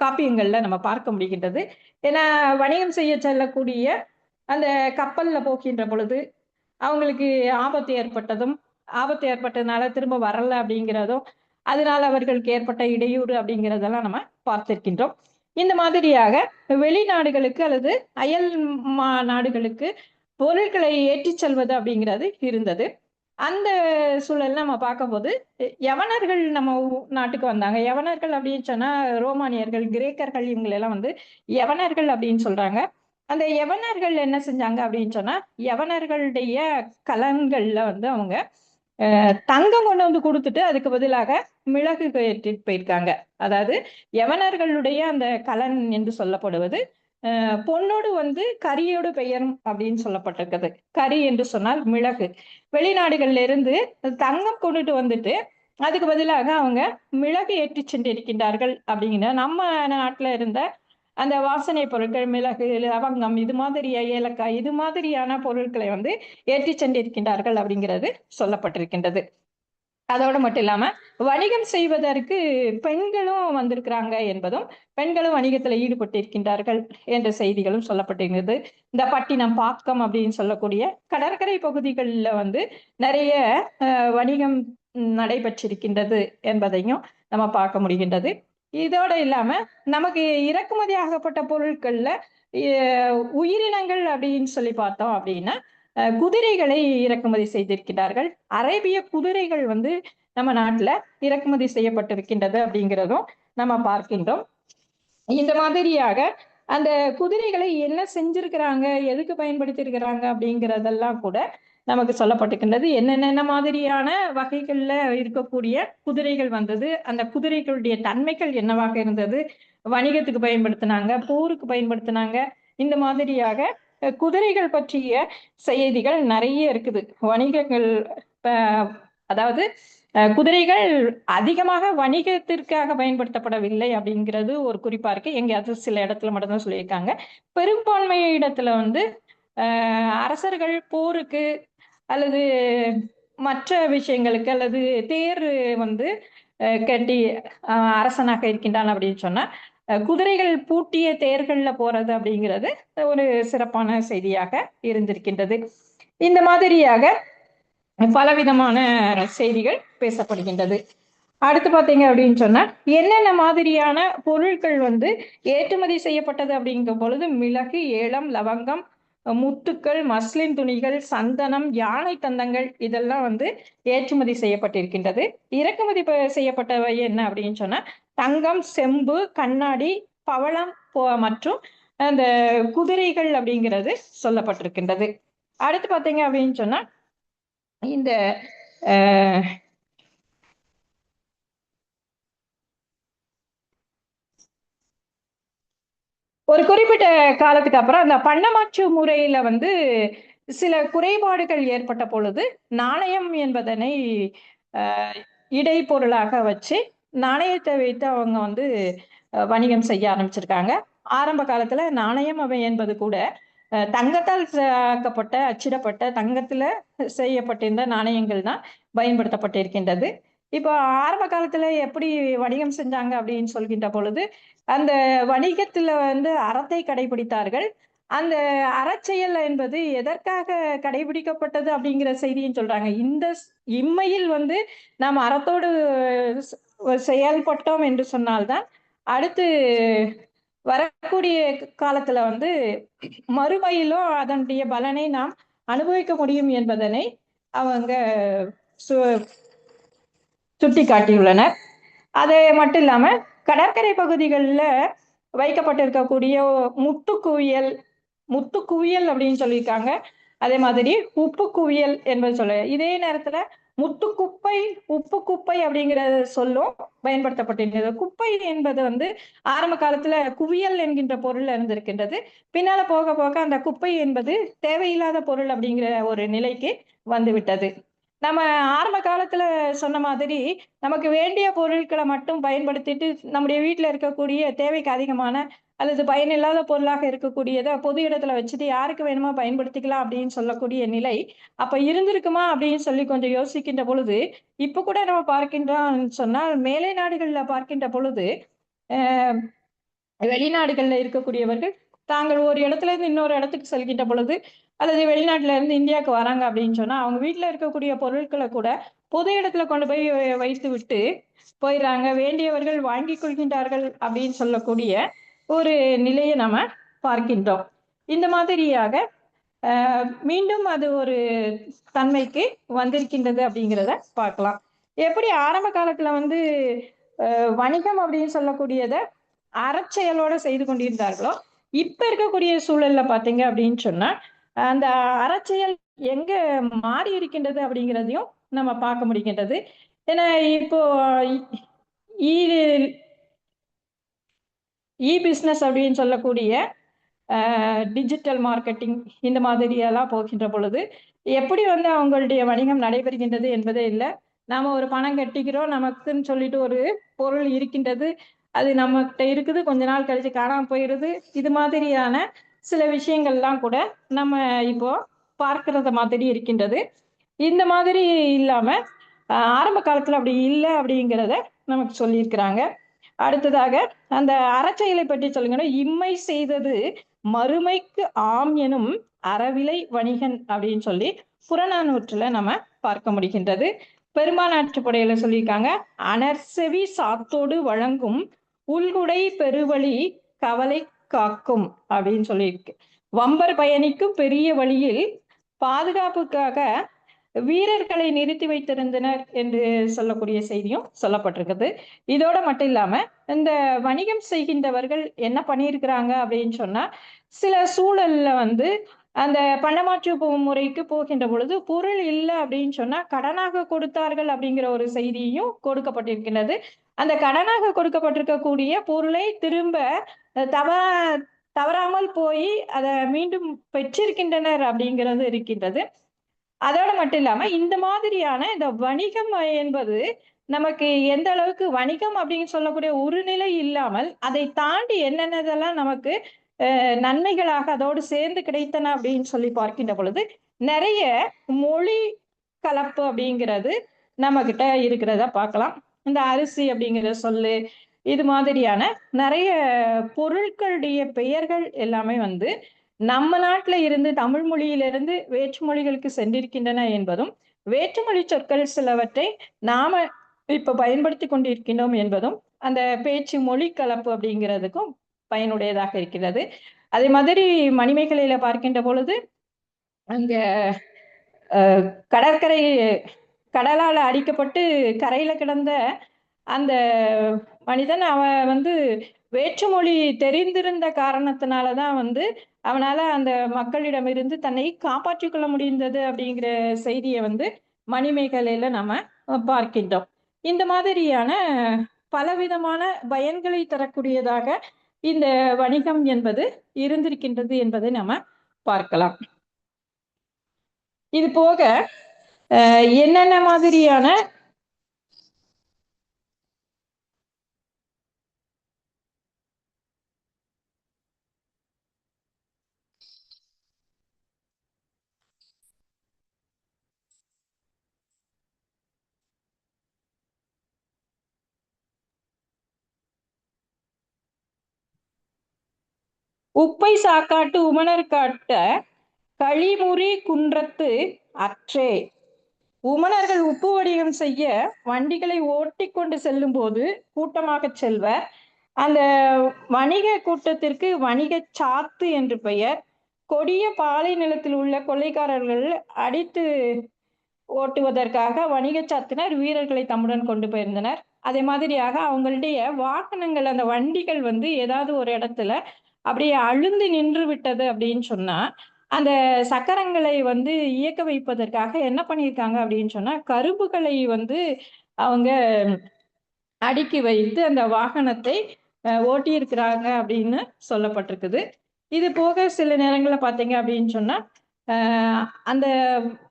காப்பியங்கள்ல நம்ம பார்க்க முடிகின்றது. ஏன்னா வணிகம் செய்ய செல்லக்கூடிய அந்த கப்பல்ல போகின்ற பொழுது அவங்களுக்கு ஆபத்து ஏற்பட்டதுனால திரும்ப வரல அப்படிங்கிறதும், அதனால அவர்களுக்கு ஏற்பட்ட இடையூறு அப்படிங்கிறதெல்லாம் நம்ம பார்த்திருக்கின்றோம். இந்த மாதிரியாக வெளிநாடுகளுக்கு அல்லது அயல் நாடுகளுக்கு பொருட்களை ஏற்றி செல்வது அப்படிங்கிறது இருந்தது. அந்த சூழல் நம்ம பார்க்கும்போது யவனர்கள் நம்ம நாட்டுக்கு வந்தாங்க. யவனர்கள் அப்படின்னு சொன்னா ரோமானியர்கள், கிரேக்கர்கள் இவங்களெல்லாம் யவனர்கள் அப்படின்னு சொல்றாங்க. அந்த யவனர்கள் என்ன செஞ்சாங்க அப்படின்னு சொன்னா, யவனர்களுடைய கலன்கள்ல அவங்க தங்கம் கொண்டு கொடுத்துட்டு அதுக்கு பதிலாக மிளகு ஏற்றிட்டு போயிருக்காங்க. அதாவது யவனர்களுடைய அந்த கலன் என்று சொல்லப்படுவது பொண்ணோடு கரியோடு பெயரும் அப்படின்னு சொல்லப்பட்டிருக்குது. கரி என்று சொன்னால் மிளகு. வெளிநாடுகள்ல இருந்து தங்கம் கொண்டுட்டு வந்துட்டு அதுக்கு பதிலாக அவங்க மிளகு ஏற்றி சென்றிருக்கின்றார்கள். அப்படிங்கிற நம்ம நாட்டுல இருந்த அந்த வாசனை பொருட்கள், மிளகு, லவங்கம், இது மாதிரி ஏலக்காய், இது மாதிரியான பொருட்களை ஏற்றி சென்றிருக்கின்றார்கள் அப்படிங்கிறது சொல்லப்பட்டிருக்கின்றது. அதோடு மட்டும் இல்லாம வணிகம் செய்வதற்கு பெண்களும் வந்திருக்கிறாங்க என்பதும், பெண்களும் வணிகத்துல ஈடுபட்டு இருக்கின்றார்கள் என்ற செய்திகளும் சொல்லப்பட்டிருக்கிறது. இந்த பட்டினம், பாக்கம் அப்படின்னு சொல்லக்கூடிய கடற்கரை பகுதிகளில் நிறைய வணிகம் நடைபெற்றிருக்கின்றது என்பதையும் நம்ம பார்க்க முடிகின்றது. இதோட இல்லாம நமக்கு இறக்குமதி ஆகப்பட்ட பொருட்கள்ல உயிரினங்கள் அப்படின்னு சொல்லி பார்த்தோம் அப்படின்னா, குதிரைகளை இறக்குமதி செய்திருக்கிறார்கள். அரேபிய குதிரைகள் நம்ம நாட்டுல இறக்குமதி செய்யப்பட்டிருக்கின்றது அப்படிங்கிறதும் நம்ம பார்க்கின்றோம். இந்த மாதிரியாக அந்த குதிரைகளை என்ன செஞ்சிருக்கிறாங்க, எதுக்கு பயன்படுத்தி இருக்கிறாங்க அப்படிங்கிறதெல்லாம் கூட நமக்கு சொல்லப்பட்டிருக்கின்றது. என்னென்ன மாதிரியான வகைகள்ல இருக்கக்கூடிய குதிரைகள் வந்தது, அந்த குதிரைகளுடைய தன்மைகள் என்னவாக இருந்தது, வணிகத்துக்கு பயன்படுத்தினாங்க, போருக்கு பயன்படுத்தினாங்க, இந்த மாதிரியாக குதிரைகள் பற்றிய செய்திகள் நிறைய இருக்குது. வணிகங்கள், அதாவது குதிரைகள் அதிகமாக வணிகத்திற்காக பயன்படுத்தப்படவில்லை அப்படிங்கிறது ஒரு குறிப்பா இருக்கு. எங்கேயாவது சில இடத்துல மட்டும்தான் சொல்லியிருக்காங்க. பெரும்பான்மை இடத்துல அரசர்கள் போருக்கு அல்லது மற்ற விஷயங்களுக்கு அல்லது தேர் கட்டி அரசனாக இருக்கின்றான் அப்படின்னு சொன்னா குதிரைகள் பூட்டிய தேர்கள்ல போறது அப்படிங்கிறது ஒரு சிறப்பான செய்தியாக இருந்திருக்கின்றது. இந்த மாதிரியாக பலவிதமான செய்திகள் பேசப்படுகின்றது. அடுத்து பார்த்தீங்க அப்படின்னு சொன்னா, என்னென்ன மாதிரியான பொருட்கள் ஏற்றுமதி செய்யப்பட்டது அப்படிங்கும் பொழுது, மிளகு, ஏலம், லவங்கம், முத்துக்கள், மஸ்லின் துணிகள், சந்தனம், யானை தந்தங்கள் இதெல்லாம் ஏற்றுமதி செய்யப்பட்டிருக்கின்றது. இறக்குமதி செய்யப்பட்டவை என்ன அப்படின்னு சொன்னா, தங்கம், செம்பு, கண்ணாடி, பவளம் மற்றும் அந்த குதிரைகள் அப்படிங்கிறது சொல்லப்பட்டிருக்கின்றது. அடுத்து பார்த்தீங்க அப்படின்னு சொன்னா, இந்த ஒரு குறிப்பிட்ட காலத்துக்கு அப்புறம் அந்த பண்டமாற்று முறையில சில குறைபாடுகள் ஏற்பட்ட பொழுது நாணயம் என்பதனை இடைப்பொருளாக வச்சு நாணயத்தை வைத்து அவங்க வணிகம் செய்ய ஆரம்பிச்சிருக்காங்க. ஆரம்ப காலத்துல நாணயம் அவை என்பது கூட தங்கத்தால் ஆக்கப்பட்ட, அச்சிடப்பட்ட, தங்கத்துல செய்யப்பட்டிருந்த நாணயங்கள் தான் பயன்படுத்தப்பட்டிருக்கின்றது. இப்போ ஆரம்ப காலத்துல எப்படி வணிகம் செஞ்சாங்க அப்படின்னு சொல்கின்ற பொழுது, அந்த வணிகத்துல அறத்தை கடைபிடித்தார்கள். அந்த அறச்செயல் என்பது எதற்காக கடைபிடிக்கப்பட்டது அப்படிங்கிற செய்தியும் சொல்றாங்க. இந்த இம்மையில் நாம் அறத்தோடு செயல்பட்டோம் என்று சொன்னால்தான் அடுத்து வரக்கூடிய காலத்துல மறுமையிலும் அதனுடைய பலனை நாம் அனுபவிக்க முடியும் என்பதனை அவங்க சுட்டி காட்டியுள்ளனர். அது மட்டும் இல்லாம கடற்கரை பகுதிகளில் வைக்கப்பட்டிருக்கக்கூடிய முத்து குவியல் அப்படின்னு சொல்லியிருக்காங்க. அதே மாதிரி உப்பு குவியல் என்பது சொல்ல, இதே நேரத்துல முட்டுக்குப்பை, உப்பு குப்பை அப்படிங்கிற சொல்லும் பயன்படுத்தப்பட்டிருக்கிறது. குப்பை என்பது வந்து ஆரம்ப காலத்துல குவியல் என்கின்ற பொருள் இருந்திருக்கின்றது. பின்னால போக போக அந்த குப்பை என்பது தேவையில்லாத பொருள் அப்படிங்கிற ஒரு நிலைக்கு வந்துவிட்டது. நம்ம ஆரம்ப காலத்துல சொன்ன மாதிரி நமக்கு வேண்டிய பொருட்களை மட்டும் பயன்படுத்திட்டு நம்முடைய வீட்டுல இருக்கக்கூடிய தேவைக்கு அதிகமான அல்லது பயனில்லாத பொருளாக இருக்கக்கூடியதை பொது இடத்துல வச்சுட்டு யாருக்கு வேணுமோ பயன்படுத்திக்கலாம் அப்படின்னு சொல்லக்கூடிய நிலை அப்ப இருந்திருக்குமா அப்படின்னு சொல்லி கொஞ்சம் யோசிக்கின்ற பொழுது இப்ப கூட நம்ம பார்க்கின்றோம் சொன்னால் மேலை நாடுகள்ல பார்க்கின்ற பொழுது அஹ் வெளிநாடுகள்ல இருக்கக்கூடியவர்கள் தாங்கள் ஒரு இடத்துல இருந்து இன்னொரு இடத்துக்கு செல்கின்ற பொழுது அல்லது வெளிநாட்டுல இருந்து இந்தியாவுக்கு வராங்க அப்படின்னு சொன்னா அவங்க வீட்டுல இருக்கக்கூடிய பொருட்களை கூட பொது இடத்துல கொண்டு போய் வைத்து விட்டு போயிடுறாங்க. வேண்டியவர்கள் வாங்கி கொள்கின்றார்கள் அப்படின்னு சொல்லக்கூடிய ஒரு நிலையை நம்ம பார்க்கின்றோம். இந்த மாதிரியாக மீண்டும் அது ஒரு தன்மைக்கு வந்திருக்கின்றது அப்படிங்கிறத பார்க்கலாம். எப்படி ஆரம்ப காலத்துல வந்து வணிகம் அப்படின்னு சொல்லக்கூடியதை அறச்செயலோட செய்து கொண்டிருந்தார்களோ இப்ப இருக்கக்கூடிய சூழல்ல பாத்தீங்க அப்படின்னு சொன்னா அந்த அறச்செயல் எங்க மாறி இருக்கின்றது அப்படிங்கிறதையும் நம்ம பார்க்க முடிகின்றது. ஏன்னா இப்போ பிசினஸ் அப்படின்னு சொல்லக்கூடிய டிஜிட்டல் மார்க்கெட்டிங் இந்த மாதிரி எல்லாம் போகின்ற பொழுது எப்படி வந்து அவங்களுடைய வணிகம் நடைபெறுகின்றது என்பதே இல்லை. நாம ஒரு பணம் கட்டிக்கிறோம், நமக்குன்னு சொல்லிட்டு ஒரு பொருள் இருக்கின்றது, அது நம்மகிட்ட இருக்குது, கொஞ்ச நாள் கழிச்சு காணாம போயிடுது. இது மாதிரியான சில விஷயங்கள்லாம் கூட நம்ம இப்போ பார்க்கறத மாதிரி இருக்கின்றது. இந்த மாதிரி இல்லாம ஆரம்ப காலத்துல அப்படி இல்லை அப்படிங்கிறத நமக்கு சொல்லியிருக்கிறாங்க. அடுத்ததாக அந்த அறச்செயலை பற்றி சொல்லுங்கன்னா, இம்மை செய்தது மறுமைக்கு ஆம் எனும் அறவிலை வணிகன் அப்படின்னு சொல்லி புறநானூற்றுல நம்ம பார்க்க முடிகின்றது. பெரும்பாலாற்றுப்படையில சொல்லியிருக்காங்க, அனர்செவி சாத்தோடு வழங்கும் உள்குடை பெருவழி கவலை காக்கும் அப்படின்னு சொல்லியிருக்கு. வம்பர் பயணிக்கும் பெரிய வழியில் பாதுகாப்புக்காக வீரர்களை நிறுத்தி வைத்திருந்தனர் என்று சொல்லக்கூடிய செய்தியும் சொல்லப்பட்டிருக்குது. இதோட மட்டும் இல்லாம இந்த வணிகம் செய்கின்றவர்கள் என்ன பண்ணியிருக்கிறாங்க அப்படின்னு சொன்னா, சில சூழல்ல வந்து அந்த பணமாற்று முறைக்கு போகின்ற பொழுது பொருள் இல்லை அப்படின்னு சொன்னா கடனாக கொடுத்தார்கள் அப்படிங்கிற ஒரு செய்தியும் கொடுக்கப்பட்டிருக்கிறது. அந்த கடனாக கொடுக்கப்பட்டிருக்கக்கூடிய பொருளை திரும்ப தவறாமல் போய் அதை மீண்டும் பெற்றிருக்கின்றனர் அப்படிங்கிறது இருக்கின்றது. அதோட மட்டும் இல்லாம இந்த மாதிரியான இந்த வணிகம் என்பது நமக்கு எந்த அளவுக்கு வணிகம் அப்படின்னு சொல்லக்கூடிய ஒரு நிலை இல்லாமல் அதை தாண்டி என்னென்னதெல்லாம் நமக்கு நன்மைகளாக அதோடு சேர்ந்து கிடைத்தன அப்படின்னு சொல்லி பார்க்கின்ற பொழுது நிறைய மொழி கலப்பு அப்படிங்கிறது நம்ம கிட்ட இருக்கிறத பார்க்கலாம். இந்த அரிசி அப்படிங்கிற சொல்லு, இது மாதிரியான நிறைய பொருட்களுடைய பெயர்கள் எல்லாமே வந்து நம்ம நாட்டில இருந்து தமிழ் மொழியிலிருந்து வேற்று மொழிகளுக்கு சென்றிருக்கின்றன என்பதும், வேற்றுமொழி சொற்கள் சிலவற்றை நாம இப்ப பயன்படுத்தி கொண்டிருக்கின்றோம் என்பதும் அந்த பேச்சு மொழி கலப்பு அப்படிங்கிறதுக்கும் பயனுடையதாக இருக்கிறது. அதே மாதிரி மணிமேகலையில பார்க்கின்ற பொழுது அங்க கடற்கரை கடலால் அடிக்கப்பட்டு கரையில கிடந்த அந்த மனிதன் அவன் வந்து வேற்றுமொழி தெரிந்திருந்த காரணத்தினாலதான் வந்து அவனால அந்த மக்களிடமிருந்து தன்னை காப்பாற்றிக் கொள்ள முடிந்தது அப்படிங்கிற செய்தியை வந்து மணிமேகலையில நம்ம பார்க்கின்றோம். இந்த மாதிரியான பலவிதமான பயன்களை தரக்கூடியதாக இந்த வணிகம் என்பது இருந்திருக்கின்றது என்பதை நம்ம பார்க்கலாம். இது போக என்னென்ன மாதிரியான உப்பை சாக்காட்டு உமணர் காட்ட களிமுறி குன்றத்து அற்றே. உமணர்கள் உப்பு வணிகம் செய்ய வண்டிகளை ஓட்டி கொண்டு செல்லும் போது கூட்டமாக செல்வர். அந்த வணிக கூட்டத்திற்கு வணிக சாத்து என்று பெயர். கொடிய பாலை நிலத்தில் உள்ள கொள்ளைக்காரர்கள் அடித்து ஓட்டுவதற்காக வணிக சாத்தினர் வீரர்களை தம்முடன் கொண்டு போயிருந்தனர். அதே மாதிரியாக அவங்களுடைய வாகனங்கள், அந்த வண்டிகள் வந்து ஏதாவது ஒரு இடத்துல அப்படியே அழுந்து நின்று விட்டது அப்படின்னு சொன்னா அந்த சக்கரங்களை வந்து இயக்க வைப்பதற்காக என்ன பண்ணியிருக்காங்க அப்படின்னு சொன்னா கரும்புகளை வந்து அவங்க அடுக்கி வைத்து அந்த வாகனத்தை ஓட்டி இருக்கிறாங்க அப்படின்னு சொல்லப்பட்டிருக்குது. இது போக சில நேரங்களில் பார்த்தீங்க அப்படின்னு சொன்னா அந்த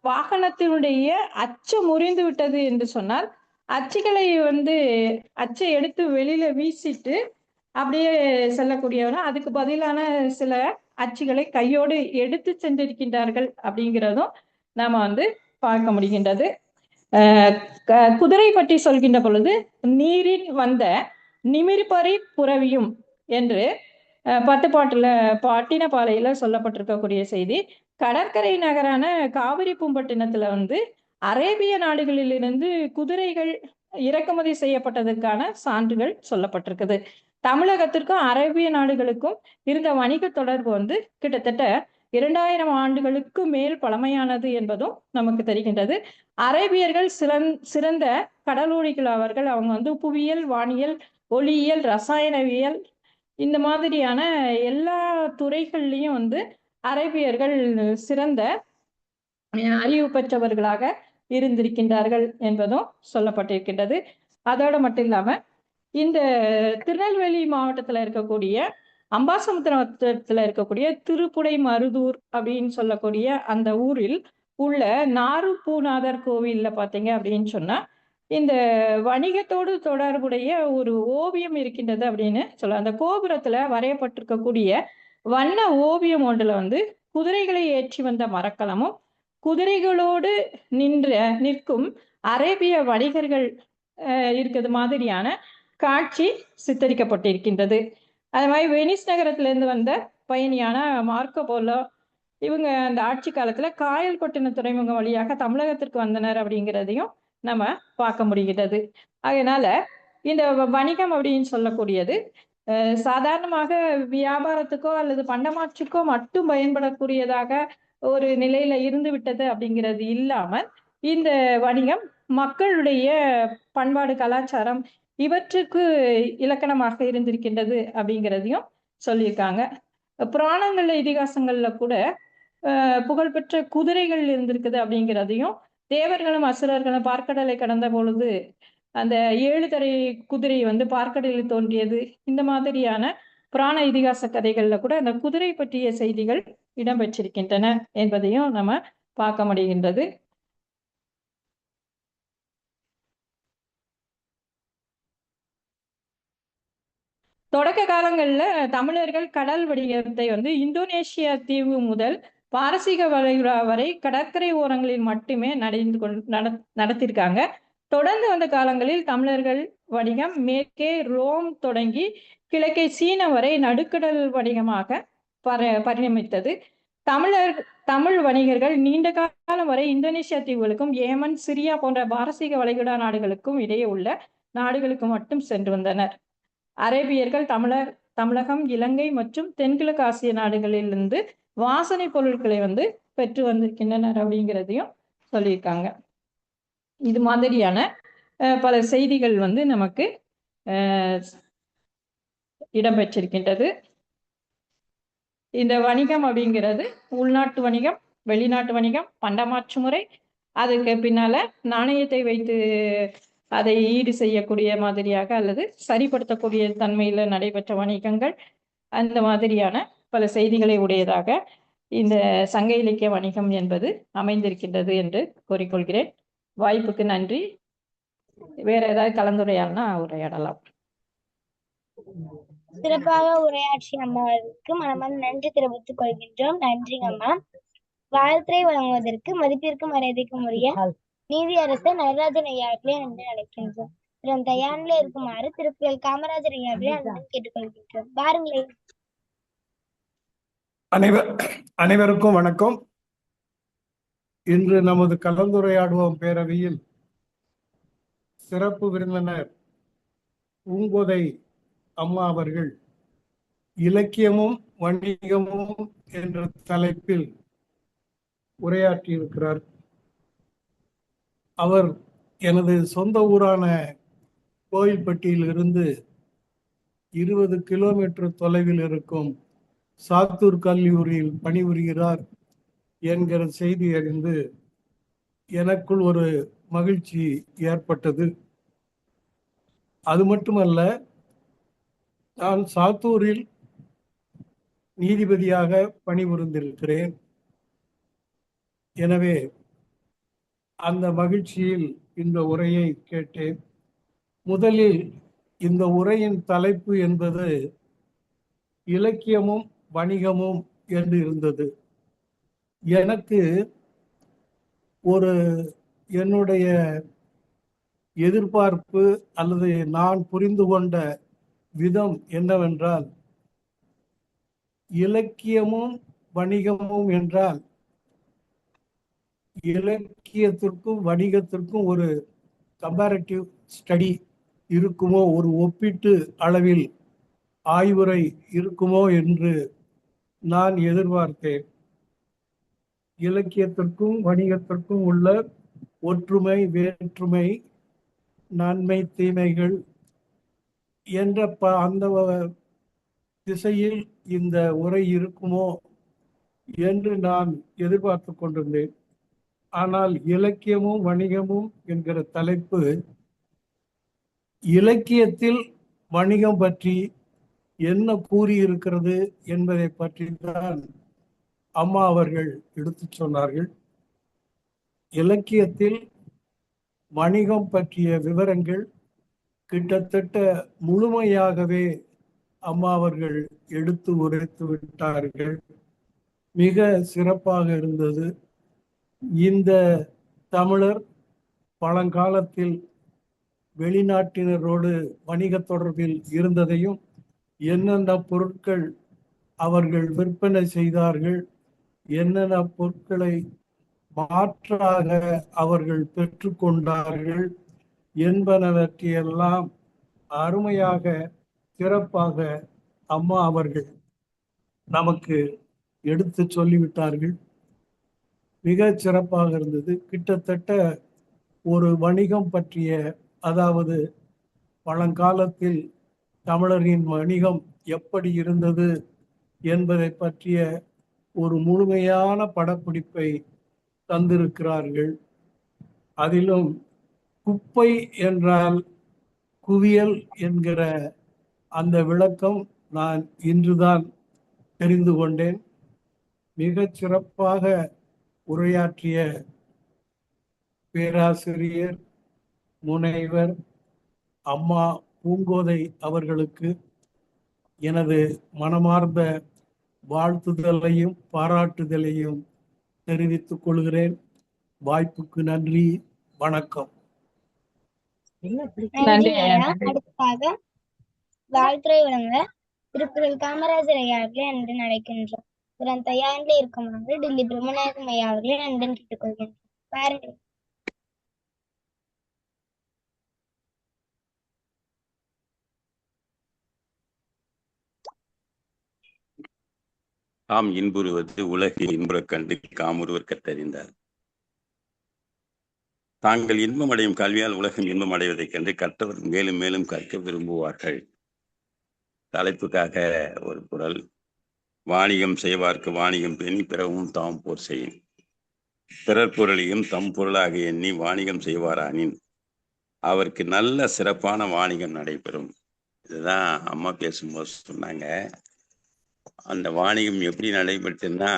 வாகனத்தினுடைய அச்சு முறிந்து விட்டது என்று சொன்னால் அச்சுகளை வந்து அச்சை எடுத்து வெளியில வீசிட்டு அப்படியே செல்லக்கூடியவங்க அதுக்கு பதிலான சில அச்சுகளை கையோடு எடுத்து சென்றிருக்கின்றார்கள் அப்படிங்கிறதும் நாம வந்து பார்க்க முடிகின்றது. குதிரை பற்றி சொல்கின்ற பொழுது நீரில் வந்த நிமிர்பறி புரவியும் என்று 10 பாட்டுல பட்டினப்பாலையில சொல்லப்பட்டிருக்கக்கூடிய செய்தி. கடற்கரை நகரான காவிரி பூம்பட்டினத்துல வந்து அரேபிய நாடுகளிலிருந்து குதிரைகள் இறக்குமதி செய்யப்பட்டதற்கான சான்றுகள் சொல்லப்பட்டிருக்குது. தமிழகத்திற்கும் அரேபிய நாடுகளுக்கும் இருந்த வணிக தொடர்பு வந்து கிட்டத்தட்ட 2000 ஆண்டுகளுக்கு மேல் பழமையானது என்பதும் நமக்கு தெரிகின்றது. அரேபியர்கள் சிறந்த கடலோடிகள் அவர்கள். அவங்க வந்து புவியியல், வானியல், ஒளியியல், ரசாயனவியல் இந்த மாதிரியான எல்லா துறைகள்லையும் வந்து அரேபியர்கள் சிறந்த அறிவு பெற்றவர்களாக இருந்திருக்கின்றார்கள் என்பதும் சொல்லப்பட்டிருக்கின்றது. அதோடு மட்டும் இல்லாம இந்த திருநெல்வேலி மாவட்டத்துல இருக்கக்கூடிய அம்பாசமுத்திரத்துல இருக்கக்கூடிய திருப்புடை மருதூர் அப்படின்னு சொல்லக்கூடிய அந்த ஊரில் உள்ள நாருப்பூநாதர் கோவில்ல பார்த்தீங்க அப்படின்னு சொன்னா இந்த வணிகத்தோடு தொடர்புடைய ஒரு ஓவியம் இருக்கின்றது அப்படின்னு சொல்ல. அந்த கோபுரத்துல வரையப்பட்டிருக்கக்கூடிய வண்ண ஓவியம் ஒன்றுல வந்து குதிரைகளை ஏற்றி வந்த மரக்கலமும் குதிரைகளோடு நிற்கும் அரேபிய வணிகர்கள் இருக்கிறது மாதிரியான காட்சி சித்தரிக்கப்பட்டிருக்கின்றது. அது மாதிரி வெனிஸ் நகரத்திலிருந்து வந்த பயணியான மார்க்கோ போலோ இவங்க அந்த ஆட்சி காலத்துல காயல்பட்டின துறைமுகம் வழியாக தமிழகத்திற்கு வந்தனர் அப்படிங்கிறதையும் நம்ம பார்க்க முடிகிறது. அதனால இந்த வணிகம் அப்படின்னு சொல்லக்கூடியது சாதாரணமாக வியாபாரத்துக்கோ அல்லது பண்டமாற்றுக்கோ மட்டும் பயன்படக்கூடியதாக ஒரு நிலையில இருந்து விட்டது அப்படிங்கிறது இல்லாமல் இந்த வணிகம் மக்களுடைய பண்பாடு, கலாச்சாரம் இவற்றுக்கு இலக்கணமாக இருந்திருக்கின்றது அப்படிங்கிறதையும் சொல்லியிருக்காங்க. புராணங்கள்ல, இதிகாசங்கள்ல கூட புகழ்பெற்ற குதிரைகள் இருந்திருக்குது அப்படிங்கிறதையும், தேவர்களும் அசுரர்களும் பார்க்கடலை கடந்த பொழுது அந்த 7 தரை குதிரை வந்து பார்க்கடலில் தோன்றியது, இந்த மாதிரியான புராண இதிகாச கதைகள்ல கூட அந்த குதிரை பற்றிய செய்திகள் இடம்பெற்றிருக்கின்றன என்பதையும் நம்ம பார்க்க முடிகின்றது. தொடக்க காலங்கள்ல தமிழர்கள் கடல் வணிகத்தை வந்து இந்தோனேஷியா தீவு முதல் பாரசீக வளைகுடா வரை கடற்கரை ஓரங்களில் மட்டுமே நடத்திருக்காங்க. தொடர்ந்து வந்த காலங்களில் தமிழர்கள் வணிகம் மேற்கே ரோம் தொடங்கி கிழக்கே சீனா வரை நடுக்கடல் வணிகமாக பரிணமித்தது. தமிழ் வணிகர்கள் நீண்ட காலம் வரை இந்தோனேஷியா தீவுகளுக்கும் ஏமன், சிரியா போன்ற பாரசீக வளைகுடா நாடுகளுக்கும் இடையே உள்ள நாடுகளுக்கு மட்டும் சென்று வந்தனர். அரேபியர்கள் தமிழகம், இலங்கை மற்றும் தென்கிழக்கு ஆசிய நாடுகளிலிருந்து வாசனை பொருட்களை வந்து பெற்று வந்திருக்கின்றனர் அப்படிங்கிறதையும் சொல்லியிருக்காங்க. இது மாதிரியான பல செய்திகள் வந்து நமக்கு இடம்பெற்றிருக்கின்றது. இந்த வணிகம் அப்படிங்கிறது உள்நாட்டு வணிகம், வெளிநாட்டு வணிகம், பண்டமாற்று முறை, அதுக்கு பின்னால நாணயத்தை வைத்து அதை ஈடு செய்யக்கூடிய மாதிரியாக அல்லது சரிப்படுத்தக்கூடிய தன்மையில நடைபெற்ற வணிகங்கள், அந்த மாதிரியான பல செய்திகளை உடையதாக இந்த சங்க இலக்கிய வணிகம் என்பது அமைந்திருக்கின்றது என்று கூறிக்கொள்கிறேன். வாய்ப்புக்கு நன்றி. வேற ஏதாவது கலந்துரையாடனா உரையாடலாம். சிறப்பாக உரையாற்றிய அம்மாவுக்கு மனமார்ந்த நன்றி தெரிவித்துக் கொள்கின்றோம். நன்றிங்க அம்மா. வாழ்த்துரை வழங்குவதற்கு மதிப்பிற்கும் மரியாதைக்கும் உரிய நீதியரசர் நடராஜன் ஐயாவிலே என்று அழைக்கின்றோம். திரு தயாரில இருக்குமாறு திருப்புகழ் காமராஜர் ஐயாவிலே அன்புடன் கேட்டுக்கொள்கின்றோம். பாருங்களேன். அனைவருக்கும் வணக்கம். இன்று நமது கலந்துரையாடுவோம் பேரவையில் சிறப்பு விருந்தினர் பூங்கோதை அம்மா அவர்கள் இலக்கியமும் வணிகமும் என்ற தலைப்பில் உரையாற்றியிருக்கிறார். அவர் எனது சொந்த ஊரான கோயில்பட்டியில் இருந்து 20 கிலோமீட்டர் தொலைவில் இருக்கும் சாத்தூர் கல்லூரியில் பணிபுரிகிறார். என்கிற செய்தி அறிந்து எனக்குள் ஒரு மகிழ்ச்சி ஏற்பட்டது. அது மட்டுமல்ல, நான் சாத்தூரில் நீதிபதியாக பணிபுரிந்திருக்கிறேன். எனவே அந்த மகிழ்ச்சியில் இந்த உரையை கேட்டேன். முதலில் இந்த உரையின் தலைப்பு என்பது இலக்கியமும் வணிகமும் என்று இருந்தது. எனக்கு ஒரு என்னுடைய எதிர்பார்ப்பு அல்லது நான் புரிந்து கொண்ட விதம் என்னவென்றால், இலக்கியமும் வணிகமும் என்றால் இலக்கியத்திற்கும் வணிகத்திற்கும் ஒரு கம்பேரிட்டிவ் ஸ்டடி இருக்குமோ, ஒரு ஒப்பீட்டு அளவில் ஆய்வுரை இருக்குமோ என்று நான் எதிர்பார்த்தேன். இலக்கியத்திற்கும் வணிகத்திற்கும் உள்ள ஒற்றுமை, வேற்றுமை, நன்மை, தீமைகள் என்ற அந்த திசையில் இந்த உரை இருக்குமோ என்று நான் எதிர்பார்த்து கொண்டிருந்தேன். ஆனால் இலக்கியமும் வணிகமும் என்கிற தலைப்பு இலக்கியத்தில் வணிகம் பற்றி என்ன கூறியிருக்கிறது என்பதை பற்றி தான் அம்மா அவர்கள் எடுத்து சொன்னார்கள். இலக்கியத்தில் வணிகம் பற்றிய விவரங்கள் கிட்டத்தட்ட முழுமையாகவே அம்மா அவர்கள் எடுத்து உரைத்து விட்டார்கள். மிக சிறப்பாக இருந்தது. இந்த தமிழர் பழங்காலத்தில் வெளிநாட்டினரோடு வணிக தொடர்பில் இருந்ததையும், என்னென்ன பொருட்கள் அவர்கள் விற்பனை செய்தார்கள், என்னென்ன பொருட்களை மாற்றாக அவர்கள் பெற்றுக்கொண்டார்கள் என்பனவற்றையெல்லாம் அருமையாக சிறப்பாக அம்மா அவர்கள் நமக்கு எடுத்து சொல்லிவிட்டார்கள். மிக சிறப்பாக இருந்தது. கிட்டத்தட்ட ஒரு வணிகம் பற்றிய, அதாவது பழங்காலத்தில் தமிழரின் வணிகம் எப்படி இருந்தது என்பதை பற்றிய ஒரு முழுமையான படப்பிடிப்பை தந்திருக்கிறார்கள். அதிலும் குப்பை என்றால் குவியல் என்கிற அந்த விளக்கம் நான் இன்றுதான் தெரிந்து கொண்டேன். மிகச் சிறப்பாக உரையாற்றிய பேராசிரியர் முனைவர் அம்மா பூங்கோதை அவர்களுக்கு எனது மனமார்ந்த வாழ்த்துதலையும் பாராட்டுதலையும் தெரிவித்துக் கொள்கிறேன். வாய்ப்புக்கு நன்றி. வணக்கம். நன்றி ஐயா. அடுத்ததாக வாழ்த்துறை வழங்க திருக்குறள் காமராஜர் ஐயா அவர்களை அன்புடன் அழைக்கின்றோம். புறம் தயாரில் இருக்குமாறு டில்லி பிரம்மநாயகம் ஐயா அவர்களை அன்புடன் கேட்டுக்கொள்கின்றோம். பாருங்கள். தாம் இன்புறுவது உலகில் இன்புறக் கண்டு காமுறுவர் கற்றறிந்தார். தாங்கள் இன்பம் அடையும் கல்வியால் உலகம் இன்பம் அடைவதைக் கண்டு கற்றவர் மேலும் மேலும் கற்க விரும்புவார்கள். தலைப்புக்காக ஒரு குறள். வாணிகம் செய்வார்க்கு வாணிகம் பேணி பிறவும் தாம் போர் செய்யும். பிறர் பொருளையும் தம் பொருளாக எண்ணி வாணிகம் செய்வாரானின் அவருக்கு நல்ல சிறப்பான வாணிகம் நடைபெறும். இதுதான் அம்மா பேசும்போது சொன்னாங்க. அந்த வாணிகம் எப்படி நடைபெற்றுன்னா,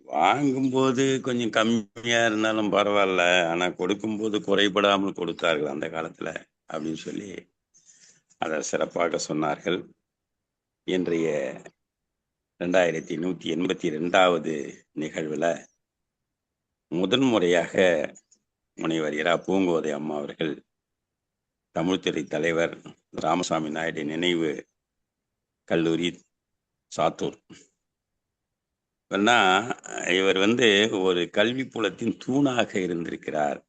வாங்கும்போது கொஞ்சம் கம்மியா இருந்தாலும் பரவாயில்ல, ஆனா கொடுக்கும்போது குறைபடாமல் கொடுத்தார்கள் அந்த காலத்துல அப்படின்னு சொல்லி அதை சிறப்பாக சொன்னார்கள். இன்றைய 2182வது நிகழ்வுல முதன்முறையாக முனைவர் இரா பூங்கோதை அம்மா அவர்கள் தமிழ்துறை தலைவர் ராமசாமி நாயுடு நினைவு கல்லூரி சாத்தூர், இவர் ஒரு கல்வி புலத்தின் தூணாக இருந்திருக்கிறார்.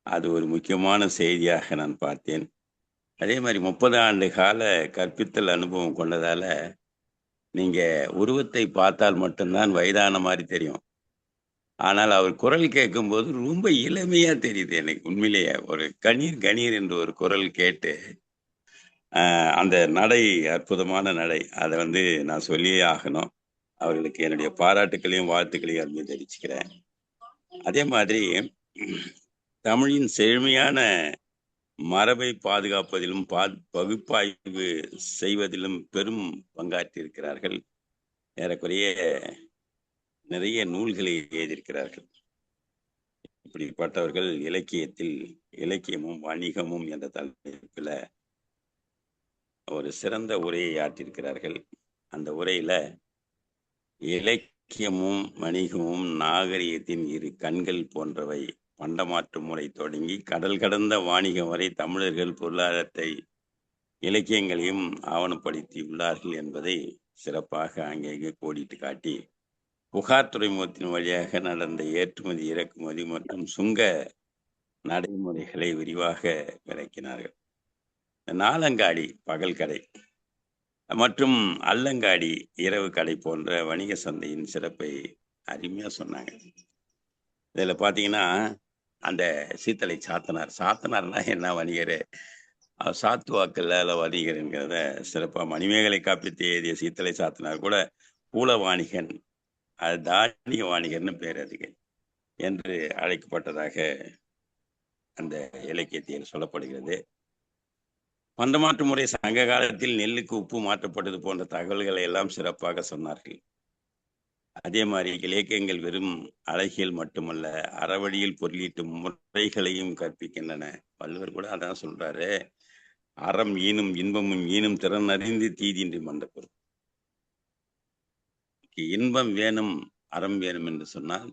அது ஒரு முக்கியமான செய்தியாக நான் பார்த்தேன். அதே மாதிரி 30 ஆண்டு கால கற்பித்தல் அனுபவம் கொண்டதால நீங்க உருவத்தை பார்த்தால் மட்டும்தான் வயதான மாதிரி தெரியும். ஆனால் அவர் குரல் கேட்கும்போது ரொம்ப இளமையா தெரியுது எனக்கு. உண்மையிலேயே ஒரு கணீர் கணீர் என்று ஒரு குரல் கேட்டு அந்த நடை, அற்புதமான நடை, அதை நான் சொல்லியே ஆகணும். அவர்களுக்கு என்னுடைய பாராட்டுக்களையும் வாழ்த்துக்களையும் அருமை தெரிவிச்சுக்கிறேன். அதே மாதிரி தமிழின் செழுமையான மரபை பாதுகாப்பதிலும் பகுப்பாய்வு செய்வதிலும் பெரும் பங்காற்றியிருக்கிறார்கள். ஏறக்குறைய நிறைய நூல்களை எழுதியிருக்கிறார்கள். இப்படிப்பட்டவர்கள் இலக்கியத்தில் இலக்கியமும் வணிகமும் என்ற தலைப்பில் ஒரு சிறந்த உரையை ஆற்றியிருக்கிறார்கள். அந்த உரையில இலக்கியமும் வணிகமும் நாகரிகத்தின் இரு கண்கள் போன்றவை பண்டமாற்று முறை தொடங்கி கடல் கடந்த வாணிகம் வரை தமிழர்கள் பொருளாதாரத்தை இலக்கியங்களையும் ஆவணப்படுத்தி உள்ளார்கள் என்பதை சிறப்பாக அங்கங்கே கோடிட்டு காட்டி புகார் துறைமுகத்தின் வழியாக நடந்த ஏற்றுமதி இறக்குமதி மற்றும் சுங்க நடைமுறைகளை விரிவாக விளக்கினார்கள். நாலங்காடி பகல் கடை மற்றும் அல்லங்காடி இரவு கடை போன்ற வணிக சந்தையின் சிறப்பை அருமையா சொன்னாங்க. இதுல பாத்தீங்கன்னா அந்த சீத்தலை சாத்தனார்னா என்ன வணிகர், சாத்துவாக்கல்ல வணிகர்ங்கிறத சிறப்பா மணிமேகலை காப்பியத்தை எழுதிய சீத்தலை சாத்தனார் கூட பூல வாணிகன், அது தானிய வாணிகர்னு பேர் அதுக்கு என்று அழைக்கப்பட்டதாக அந்த இலக்கியத்தில் சொல்லப்படுகிறது. பண்டமாற்று முறை சங்க காலத்தில் நெல்லுக்கு உப்பு மாற்றப்பட்டது போன்ற தகவல்களை எல்லாம் சிறப்பாக சொன்னார்கள். அதே மாதிரி இலக்கியங்கள் வெறும் அழகியல் மட்டுமல்ல, அறவழியில் பொருளீட்டும் முறைகளையும் கற்பிக்கின்றன. வள்ளுவர் கூட அதான் சொல்றாரு, அறம் ஈனும் இன்பமும் ஈனும் திறன் அறிந்து தீதின்றி மண்டப்பொருள். இன்பம் வேணும் அறம் வேணும் என்று சொன்னால்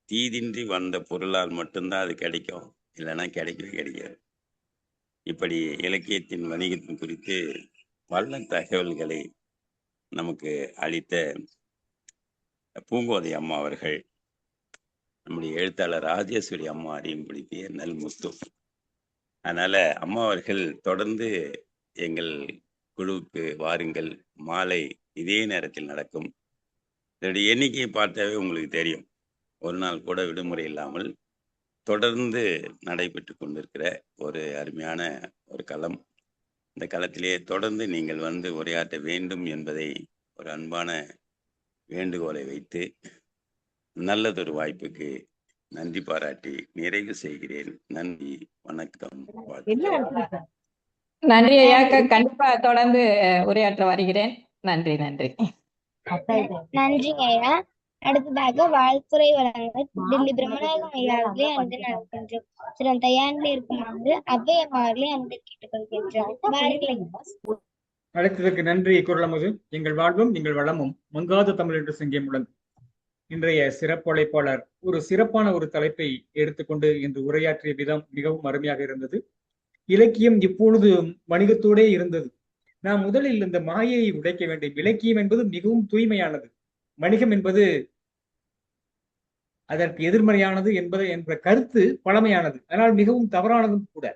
தீதின்றி வந்த பொருளால் மட்டும்தான் அது கிடைக்கும், இல்லைன்னா கிடைக்கவே கிடைக்காது. இப்படி இலக்கியத்தின் வணிகத்தின் குறித்து பல தகவல்களை நமக்கு அளித்த பூங்கோதை அம்மா அவர்கள் நம்முடைய எழுத்தாளர் ராஜேஸ்வரி அம்மா அறிமுகப்படுத்திய நல் முத்து. அதனால அம்மா அவர்கள் தொடர்ந்து எங்கள் குழுவுக்கு வாருங்கள். மாலை இதே நேரத்தில் நடக்கும். இதனுடைய எண்ணிக்கையை பார்த்தாவே உங்களுக்கு தெரியும், ஒரு நாள் கூட விடுமுறை இல்லாமல் தொடர்ந்து நடைபெற்று கொண்டிருக்கிற ஒரு அருமையான ஒரு களம். இந்த களத்திலே தொடர்ந்து நீங்கள் வந்து உரையாற்ற வேண்டும் என்பதை ஒரு அன்பான வேண்டுகோளை வைத்து நல்லதொரு வாய்ப்புக்கு நன்றி பாராட்டி நிறைவு செய்கிறேன். நன்றி, வணக்கம். நன்றி ஐயா. கண்டிப்பா தொடர்ந்து உரையாற்ற வருகிறேன். நன்றி. நன்றிங்க ஐயா. அடுத்ததாக வாழ்த்துறை வழங்க தில்லி பிரம்மநாயகம் ஐயா அவர்களே அன்பு நடக்கின்றோம். சிறந்த தயாரில் இருக்குமாறு அவ்வையம்மாவர்களே அன்பு கேட்டுக்கொள்கின்றோம். அழைத்ததற்கு நன்றி. குரலமுது எங்கள் வாழ்வும் எங்கள் வளமும் மங்காத தமிழ் என்று செங்கியமுடன் இன்றைய சிறப்பு அழைப்பாளர் ஒரு சிறப்பான ஒரு தலைப்பை எடுத்துக்கொண்டு இன்று உரையாற்றிய விதம் மிகவும் அருமையாக இருந்தது. இலக்கியம் இப்பொழுது வணிகத்தோடே இருந்தது. நாம் முதலில் இந்த மாயையை உடைக்க வேண்டும். இலக்கியம் என்பது மிகவும் தூய்மையானது, வணிகம் என்பது அதற்கு எதிர்மறையானது என்ற கருத்து பழமையானது, ஆனால் மிகவும் தவறானதும் கூட.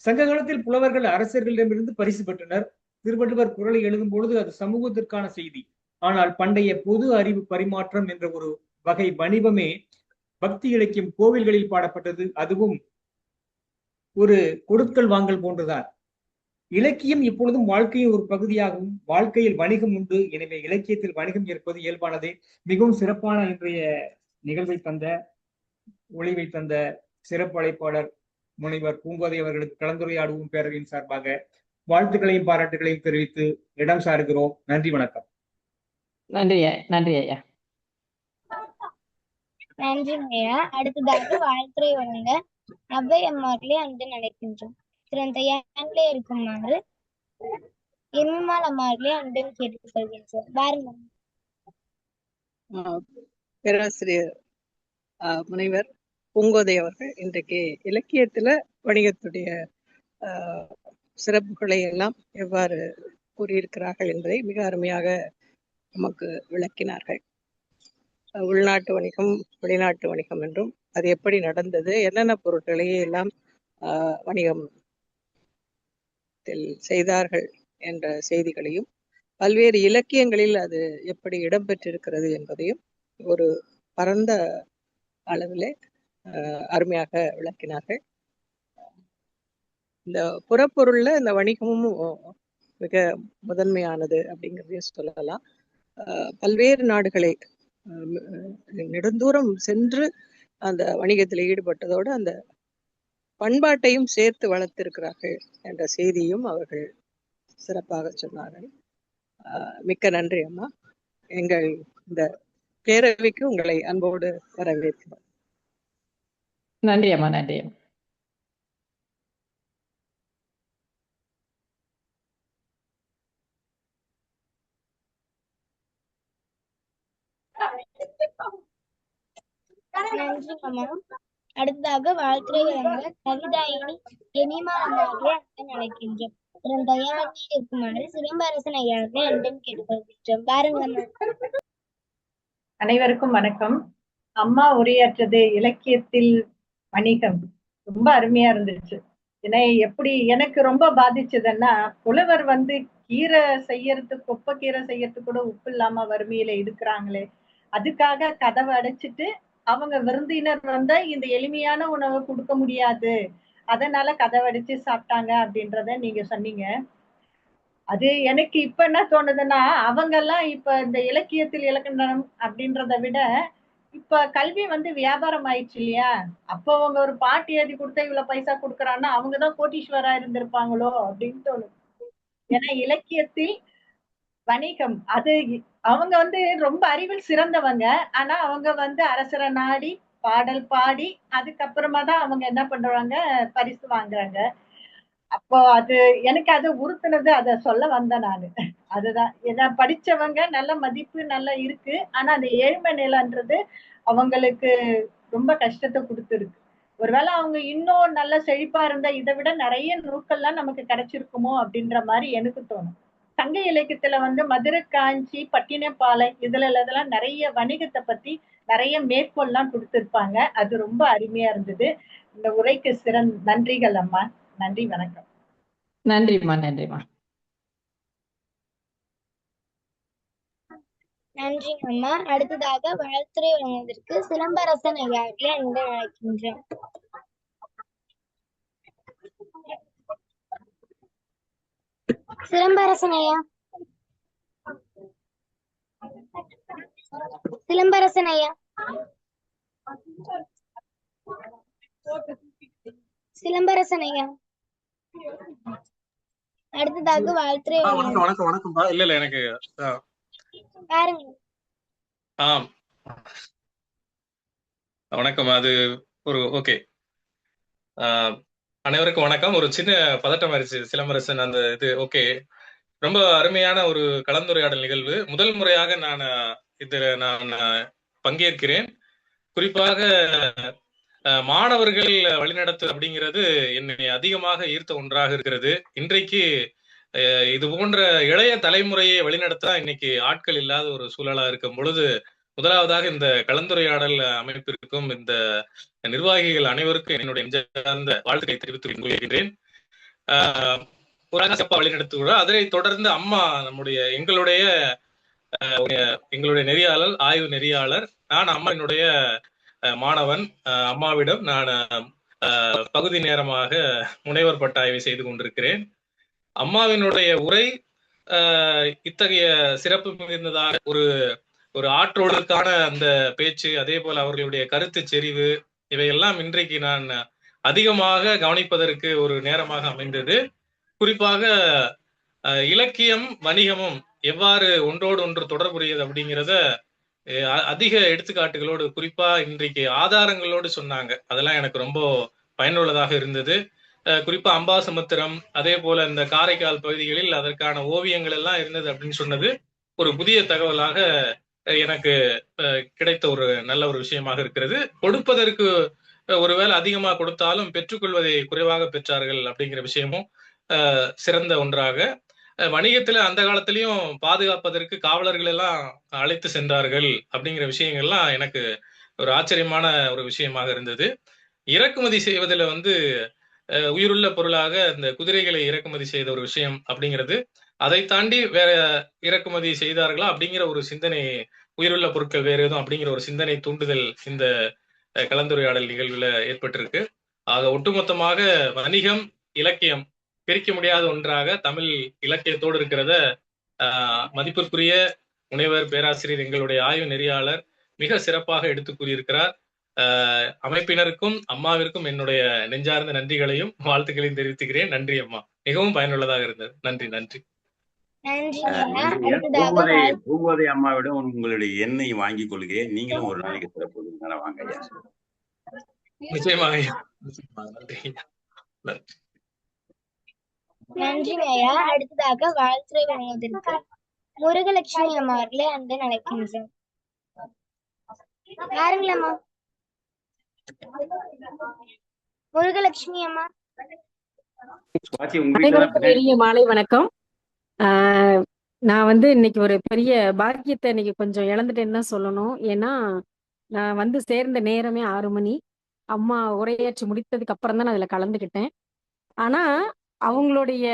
சங்க காலத்தில் புலவர்கள் அரசர்களிடமிருந்து பரிசு பெற்றனர். திருவள்ளுவர் குறளை எழுதும் பொழுது அது சமூகத்திற்கான செய்தி. ஆனால் பண்டைய பொது அறிவு பரிமாற்றம் என்ற ஒரு வகை வணிகமே பக்தி இலக்கியம் கோவில்களில் பாடப்பட்டது. அதுவும் ஒரு கொடுக்கல் வாங்கல் போன்றுதான். இலக்கியம் இப்பொழுதும் வாழ்க்கையின் ஒரு பகுதியாகவும் வாழ்க்கையில் வணிகம் உண்டு. எனவே இலக்கியத்தில் வணிகம் இருப்பது இயல்பானதே. மிகவும் சிறப்பான இன்றைய நிகழ்வை தந்த ஒளிவை தந்த சிறப்பு அழைப்பாளர் முனைவர் பூங்கோதை அவர்களுக்கு கலந்துரையாடுவோம் பேரவையின் சார்பாக வாழ்த்துக்களையும் பாராட்டுகளையும் தெரிவித்து இடம் சாருகிறோம். நன்றி, வணக்கம். நன்றி ஐயா. நன்றி ஐயா. அடுத்ததாக வாழ்த்துறை வழங்க அவ்வையம்மாவர்களே அன்பு நினைக்கின்றோம். சிறந்த தயாரிலே இருக்குமாறு எம்மாள் அம்மாவர்களே அன்பு கேட்டுக்கொள்கின்றோம். பாருங்கள். பேராசிரியர் முனைவர் பூங்கோதை அவர்கள் இன்றைக்கு இலக்கியத்துல வணிகத்துடைய சிறப்புகளை எல்லாம் எவ்வாறு கூறியிருக்கிறார்கள் என்பதை மிக அருமையாக நமக்கு விளக்கினார்கள். உள்நாட்டு வணிகம், வெளிநாட்டு வணிகம் என்றும் அது எப்படி நடந்தது, என்னென்ன பொருட்களை எல்லாம் வணிகம் செய்தார்கள் என்ற செய்திகளையும், பல்வேறு இலக்கியங்களில் அது எப்படி இடம்பெற்றிருக்கிறது என்பதையும் ஒரு பரந்த அளவிலே அருமையாக விளக்கினார்கள். இந்த புறப்பொருள்ல இந்த வணிகமும் மிக முதன்மையானது அப்படிங்கிறதையும் சொல்லலாம். பல்வேறு நாடுகளை நெடுந்தூரம் சென்று அந்த வணிகத்தில் ஈடுபட்டதோடு அந்த பண்பாட்டையும் சேர்த்து வளர்த்திருக்கிறார்கள் என்ற செய்தியும் அவர்கள் சிறப்பாக சொன்னார்கள். மிக்க நன்றி அம்மா. எங்கள் இந்த பேரவைக்கு உங்களை அன்போடு வரவேற்கிறோம். நன்றி அம்மா. நன்றி. நன்றி அம்மா. அடுத்ததாக வாழ்த்துறை வழங்க கவிதாயினி எனிமா அம்மாவை அன்புடன் அழைக்கின்றோம். தயாராக இருக்குமாறு சிலம்பரசன் ஐயாவை அன்புடன் கேட்டுக்கொள்கின்றோம். பாருங்க அம்மா. அனைவருக்கும் வணக்கம். அம்மா உரையாற்றது இலக்கியத்தில் வணிகம் ரொம்ப அருமையா இருந்துச்சு. ஏன்னா எப்படி எனக்கு ரொம்ப பாதிச்சதுன்னா, புலவர் கீரை செய்யறதுக்கு கொப்பை கீரை செய்யறதுக்கு கூட உப்பு இல்லாம வறுமையில இருக்கிறாங்களே, அதுக்காக கதவை அடைச்சிட்டு அவங்க விருந்தினர் வந்தா இந்த எளிமையான உணவை கொடுக்க முடியாது, அதனால கதவை அடைச்சு சாப்பிட்டாங்க அப்படின்றத நீங்க சொன்னீங்க. அது எனக்கு இப்ப என்ன தோணுதுன்னா, அவங்க எல்லாம் இப்ப இந்த இலக்கியத்தில் இலக்கணம் அப்படின்றத விட இப்ப கல்வி வியாபாரம் ஆயிடுச்சு இல்லையா? அப்போ அவங்க ஒரு பாட்டு எழுதி கொடுத்தா இவ்வளவு பைசா கொடுக்குறான்னா அவங்கதான் கோட்டீஸ்வரா இருந்திருப்பாங்களோ அப்படின்னு தோணுது. ஏன்னா இலக்கியத்தில் வணிகம் அது அவங்க ரொம்ப அறிவில் சிறந்தவங்க. ஆனா அவங்க அரசரை நாடி பாடல் பாடி அதுக்கப்புறமா தான் அவங்க என்ன பண்றாங்க, பரிசு வாங்குறாங்க. அப்போ அது எனக்கு அது உறுத்துனது, அத சொல்ல வந்தேன் நானு. அதுதான் ஏன்னா படிச்சவங்க நல்ல மதிப்பு நல்லா இருக்கு. ஆனா அந்த ஏழ்மை நிலைன்றது அவங்களுக்கு ரொம்ப கஷ்டத்தை கொடுத்துருக்கு. ஒருவேளை அவங்க இன்னும் நல்ல செழிப்பா இருந்தா இதை விட நிறைய நூல்கள்லாம் நமக்கு கிடைச்சிருக்குமோ அப்படின்ற மாதிரி எனக்கு தோணும். சங்க இலக்கியத்துல மதுரை காஞ்சி பட்டினப்பாலை இதெல்லாம் நிறைய வணிகத்தை பத்தி நிறைய மேற்கோள்லாம் கொடுத்திருப்பாங்க. அது ரொம்ப அருமையா இருந்தது. இந்த உரைக்கு நன்றிகள் அம்மா. நன்றி, வணக்கம். நன்றிம்மா. நன்றிம்மா. நன்றி அம்மா. அடுத்ததாக வாழ்த்துறை வழங்குவதற்கு சிலம்பரசன் ஐயாவை அன்புடன் அழைக்கின்றோம். சிலம்பரசன் ஐயா. சிலம்பரசன் ஐயா. சிலம்பரசன் ஐயா. அடுத்ததாக வாழ்த்துறை வணக்கம். இல்ல எனக்கு பாருங்க. வணக்கம். அது ஒரு ஓகே. அனைவருக்கும் வணக்கம். ஒரு சின்ன பதட்டம் ஆயிடுச்சு சிலம்பரசன் அந்த இது. ஓகே, ரொம்ப அருமையான ஒரு கலந்துரையாடல் நிகழ்வு. முதல் முறையாக நான் நான் பங்கேற்கிறேன். குறிப்பாக மாணவர்கள் வழிநடத்து அப்படிங்கிறது என்னை அதிகமாக ஈர்த்த ஒன்றாக இருக்கிறது. இன்றைக்கு இது போன்ற இளைய தலைமுறையை வழிநடத்தா இன்னைக்கு ஆட்கள் இல்லாத ஒரு சூழலா இருக்கும் பொழுது, முதலாவதாக இந்த கலந்துரையாடல் அமைப்பிற்கும் இந்த நிர்வாகிகள் அனைவருக்கும் என்னுடைய நெஞ்சார்ந்த வாழ்த்துக்களை தெரிவித்துக் கொள்கிறேன். ஒரு வழிநடத்துகிறார். அதனை தொடர்ந்து அம்மா எங்களுடைய நெறியாளர், ஆய்வு நெறியாளர். நான் அம்மாவினுடைய மாணவன். அம்மாவிடம் நான் பகுதி நேரமாக முனைவர் பட்ட ஆய்வை செய்து கொண்டிருக்கிறேன். அம்மாவினுடைய உரை இத்தகைய சிறப்பு மிகுந்ததாக ஒரு ஆற்றோடுக்கான அந்த பேச்சு, அதே போல அவர்களுடைய கருத்து செறிவு, இவையெல்லாம் இன்றைக்கு நான் அதிகமாக கவனிப்பதற்கு ஒரு நேரமாக அமைந்தது. குறிப்பாக இலக்கியம் வணிகமும் எவ்வாறு ஒன்றோடு ஒன்று தொடர்புடையது அப்படிங்கிறத அதிக எடுத்துக்காட்டுகளோடு, குறிப்பா இன்றைக்கு ஆதாரங்களோடு சொன்னாங்க. அதெல்லாம் எனக்கு ரொம்ப பயனுள்ளதாக இருந்தது. குறிப்பா அம்பாசமுத்திரம், அதே போல இந்த காரைக்கால் பகுதிகளில் அதற்கான ஓவியங்கள் எல்லாம் இருந்தது அப்படின்னு சொன்னது ஒரு புதிய தகவலாக எனக்கு கிடைத்த ஒரு நல்ல ஒரு விஷயமாக இருக்கிறது. கொடுப்பதற்கு ஒருவேளை அதிகமாக கொடுத்தாலும் பெற்றுக்கொள்வதை குறைவாக பெற்றார்கள் அப்படிங்கிற விஷயமும் சிறந்த ஒன்றாக. வணிகத்துல அந்த காலத்திலையும் பாதுகாப்பதற்கு காவலர்கள் எல்லாம் அழைத்து சென்றார்கள் அப்படிங்கிற விஷயங்கள்லாம் எனக்கு ஒரு ஆச்சரியமான ஒரு விஷயமாக இருந்தது. இறக்குமதி செய்வதில் உயிருள்ள பொருளாக இந்த குதிரைகளை இறக்குமதி செய்த ஒரு விஷயம் அப்படிங்கிறது, அதை தாண்டி வேற இறக்குமதி செய்தார்களா அப்படிங்கிற ஒரு சிந்தனை, உயிருள்ள பொருட்கள் வேற எதுவும் அப்படிங்கிற ஒரு சிந்தனை தூண்டுதல் இந்த கலந்துரையாடல் நிகழ்வுல ஏற்பட்டிருக்கு. ஆக ஒட்டுமொத்தமாக வணிகம் இலக்கியம் பிரிக்க முடியாத ஒன்றாக தமிழ் இலக்கியத்தோடு இருக்கிறத மதிப்பிற்குரிய முனைவர் பேராசிரியர் எங்களுடைய ஆய்வு நெறியாளர் மிக சிறப்பாக எடுத்து கூறியிருக்கிறார். அமைப்பினருக்கும் அம்மாவிற்கும் என்னுடைய நெஞ்சார்ந்த நன்றிகளையும் வாழ்த்துக்களையும் தெரிவித்துக்கிறேன். நன்றி அம்மா, மிகவும் பயனுள்ளதாக இருந்தது. நன்றி நன்றி. பூங்கோதை அம்மாவிடம் உங்களுடைய எண்ணெய் வாங்கிக் கொள்கிறேன். நீங்களும் ஒரு நாளைக்கு சிறப்பு வாங்க ஐயா. நிச்சயமாக ஐயா. நன்றி. நன்றி ஐயா. அடுத்ததாக வாழ்த்துரை வழங்குவதற்கு முருகலட்சுமி அம்மா அவர்களே அன்புடன் அழைக்கின்றோம். யாருங்களம்மா? முருகலட்சுமி அம்மா. அனைவருக்கும் பெரிய மாலை வணக்கம். நான் இன்னைக்கு ஒரு பெரிய பாக்கியத்தை இன்னைக்கு கொஞ்சம் இழந்துட்டேன்னு தான் சொல்லணும். ஏன்னா நான் சேர்ந்த நேரமே 6 மணி. அம்மா உரையாற்றி முடித்ததுக்கு அப்புறம் தான் நான் அதுல கலந்துக்கிட்டேன். ஆனா அவங்களுடைய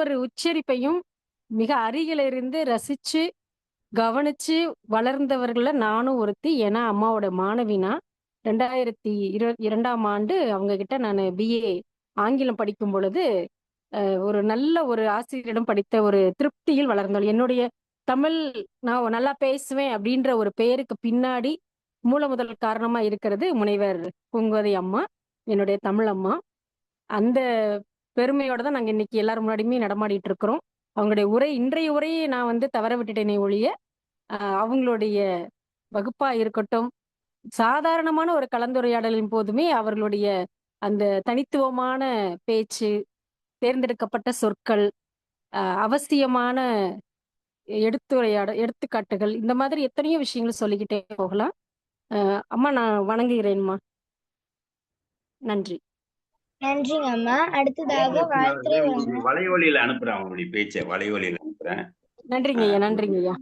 ஒரு உச்சரிப்பையும் மிக அருகில இருந்து ரசிச்சு கவனிச்சு வளர்ந்தவர்கள நானும் ஒருத்தி. ஏன்னா அம்மாவோட மாணவினா 2022ஆம் ஆண்டு அவங்க கிட்ட நான் BA ஆங்கிலம் படிக்கும் பொழுது ஒரு நல்ல ஒரு ஆசிரியரிடம் படித்த ஒரு திருப்தியில் வளர்ந்தோம். என்னுடைய தமிழ் நான் நல்லா பேசுவேன் அப்படின்ற ஒரு பெயருக்கு பின்னாடி முதல் காரணமா இருக்கிறது முனைவர் பூங்கோதை அம்மா, என்னுடைய தமிழ் அம்மா. அந்த பெருமையோட தான் நாங்க இன்னைக்கு எல்லாரும் முன்னாடியுமே நடமாடிட்டு இருக்கிறோம். அவங்களுடைய இன்றைய உரையை நான் தவற விட்டுட்டேனே ஒழிய அவங்களுடைய வகுப்பா இருக்கட்டும், சாதாரணமான ஒரு கலந்துரையாடலின் போதுமே அவர்களுடைய அந்த தனித்துவமான பேச்சு, தேர்ந்தெடுக்கப்பட்ட சொற்கள், அவசியமான எடுத்துக்காட்டுகள், இந்த மாதிரி எத்தனையோ விஷயங்கள் சொல்லிக்கிட்டே போகலாம். அம்மா நான் வணங்குகிறேன்மா. நன்றி. நன்றிங்க அம்மா. அடுத்ததாக வாழ்த்துரை வலைவழியில அனுப்புறேன், அவங்களுடைய பேச்சை வலைவழியில அனுப்புறேன். நன்றிங்க ஐயா. நன்றிங்க ஐயா.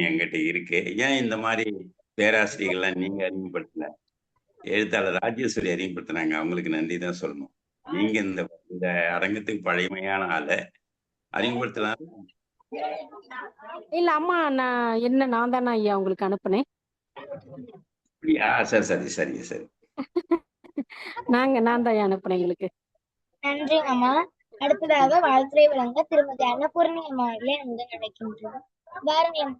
என்கிட்ட இருக்கு. ஏன் இந்த மாதிரி பேராசிரியர்கள்லாம் நீங்க அறிமுகப்படுத்தல, எழுத்தாளர் ராஜேஸ்வரி அறிமுகப்படுத்தினாங்க, அவங்களுக்கு நன்றி தான் சொல்லணும். நீங்க இந்த அரங்கத்துக்கு பழமையான ஆளை அறிமுகப்படுத்தலாம். இல்ல அம்மா, நான் தானே ஐயா உங்களுக்கு அனுப்புனேன். அப்படியா? சரி சரி சரி. நான் தான் அனுப்புனேன் உங்களுக்கு. நன்றிங்க அம்மா. அடுத்ததாக வாழ்த்துரை வழங்க திருமதி அன்னபூர்ணி அம்மா அவர்களே அன்புடன் அழைக்கின்றோம். பாருங்களேன்.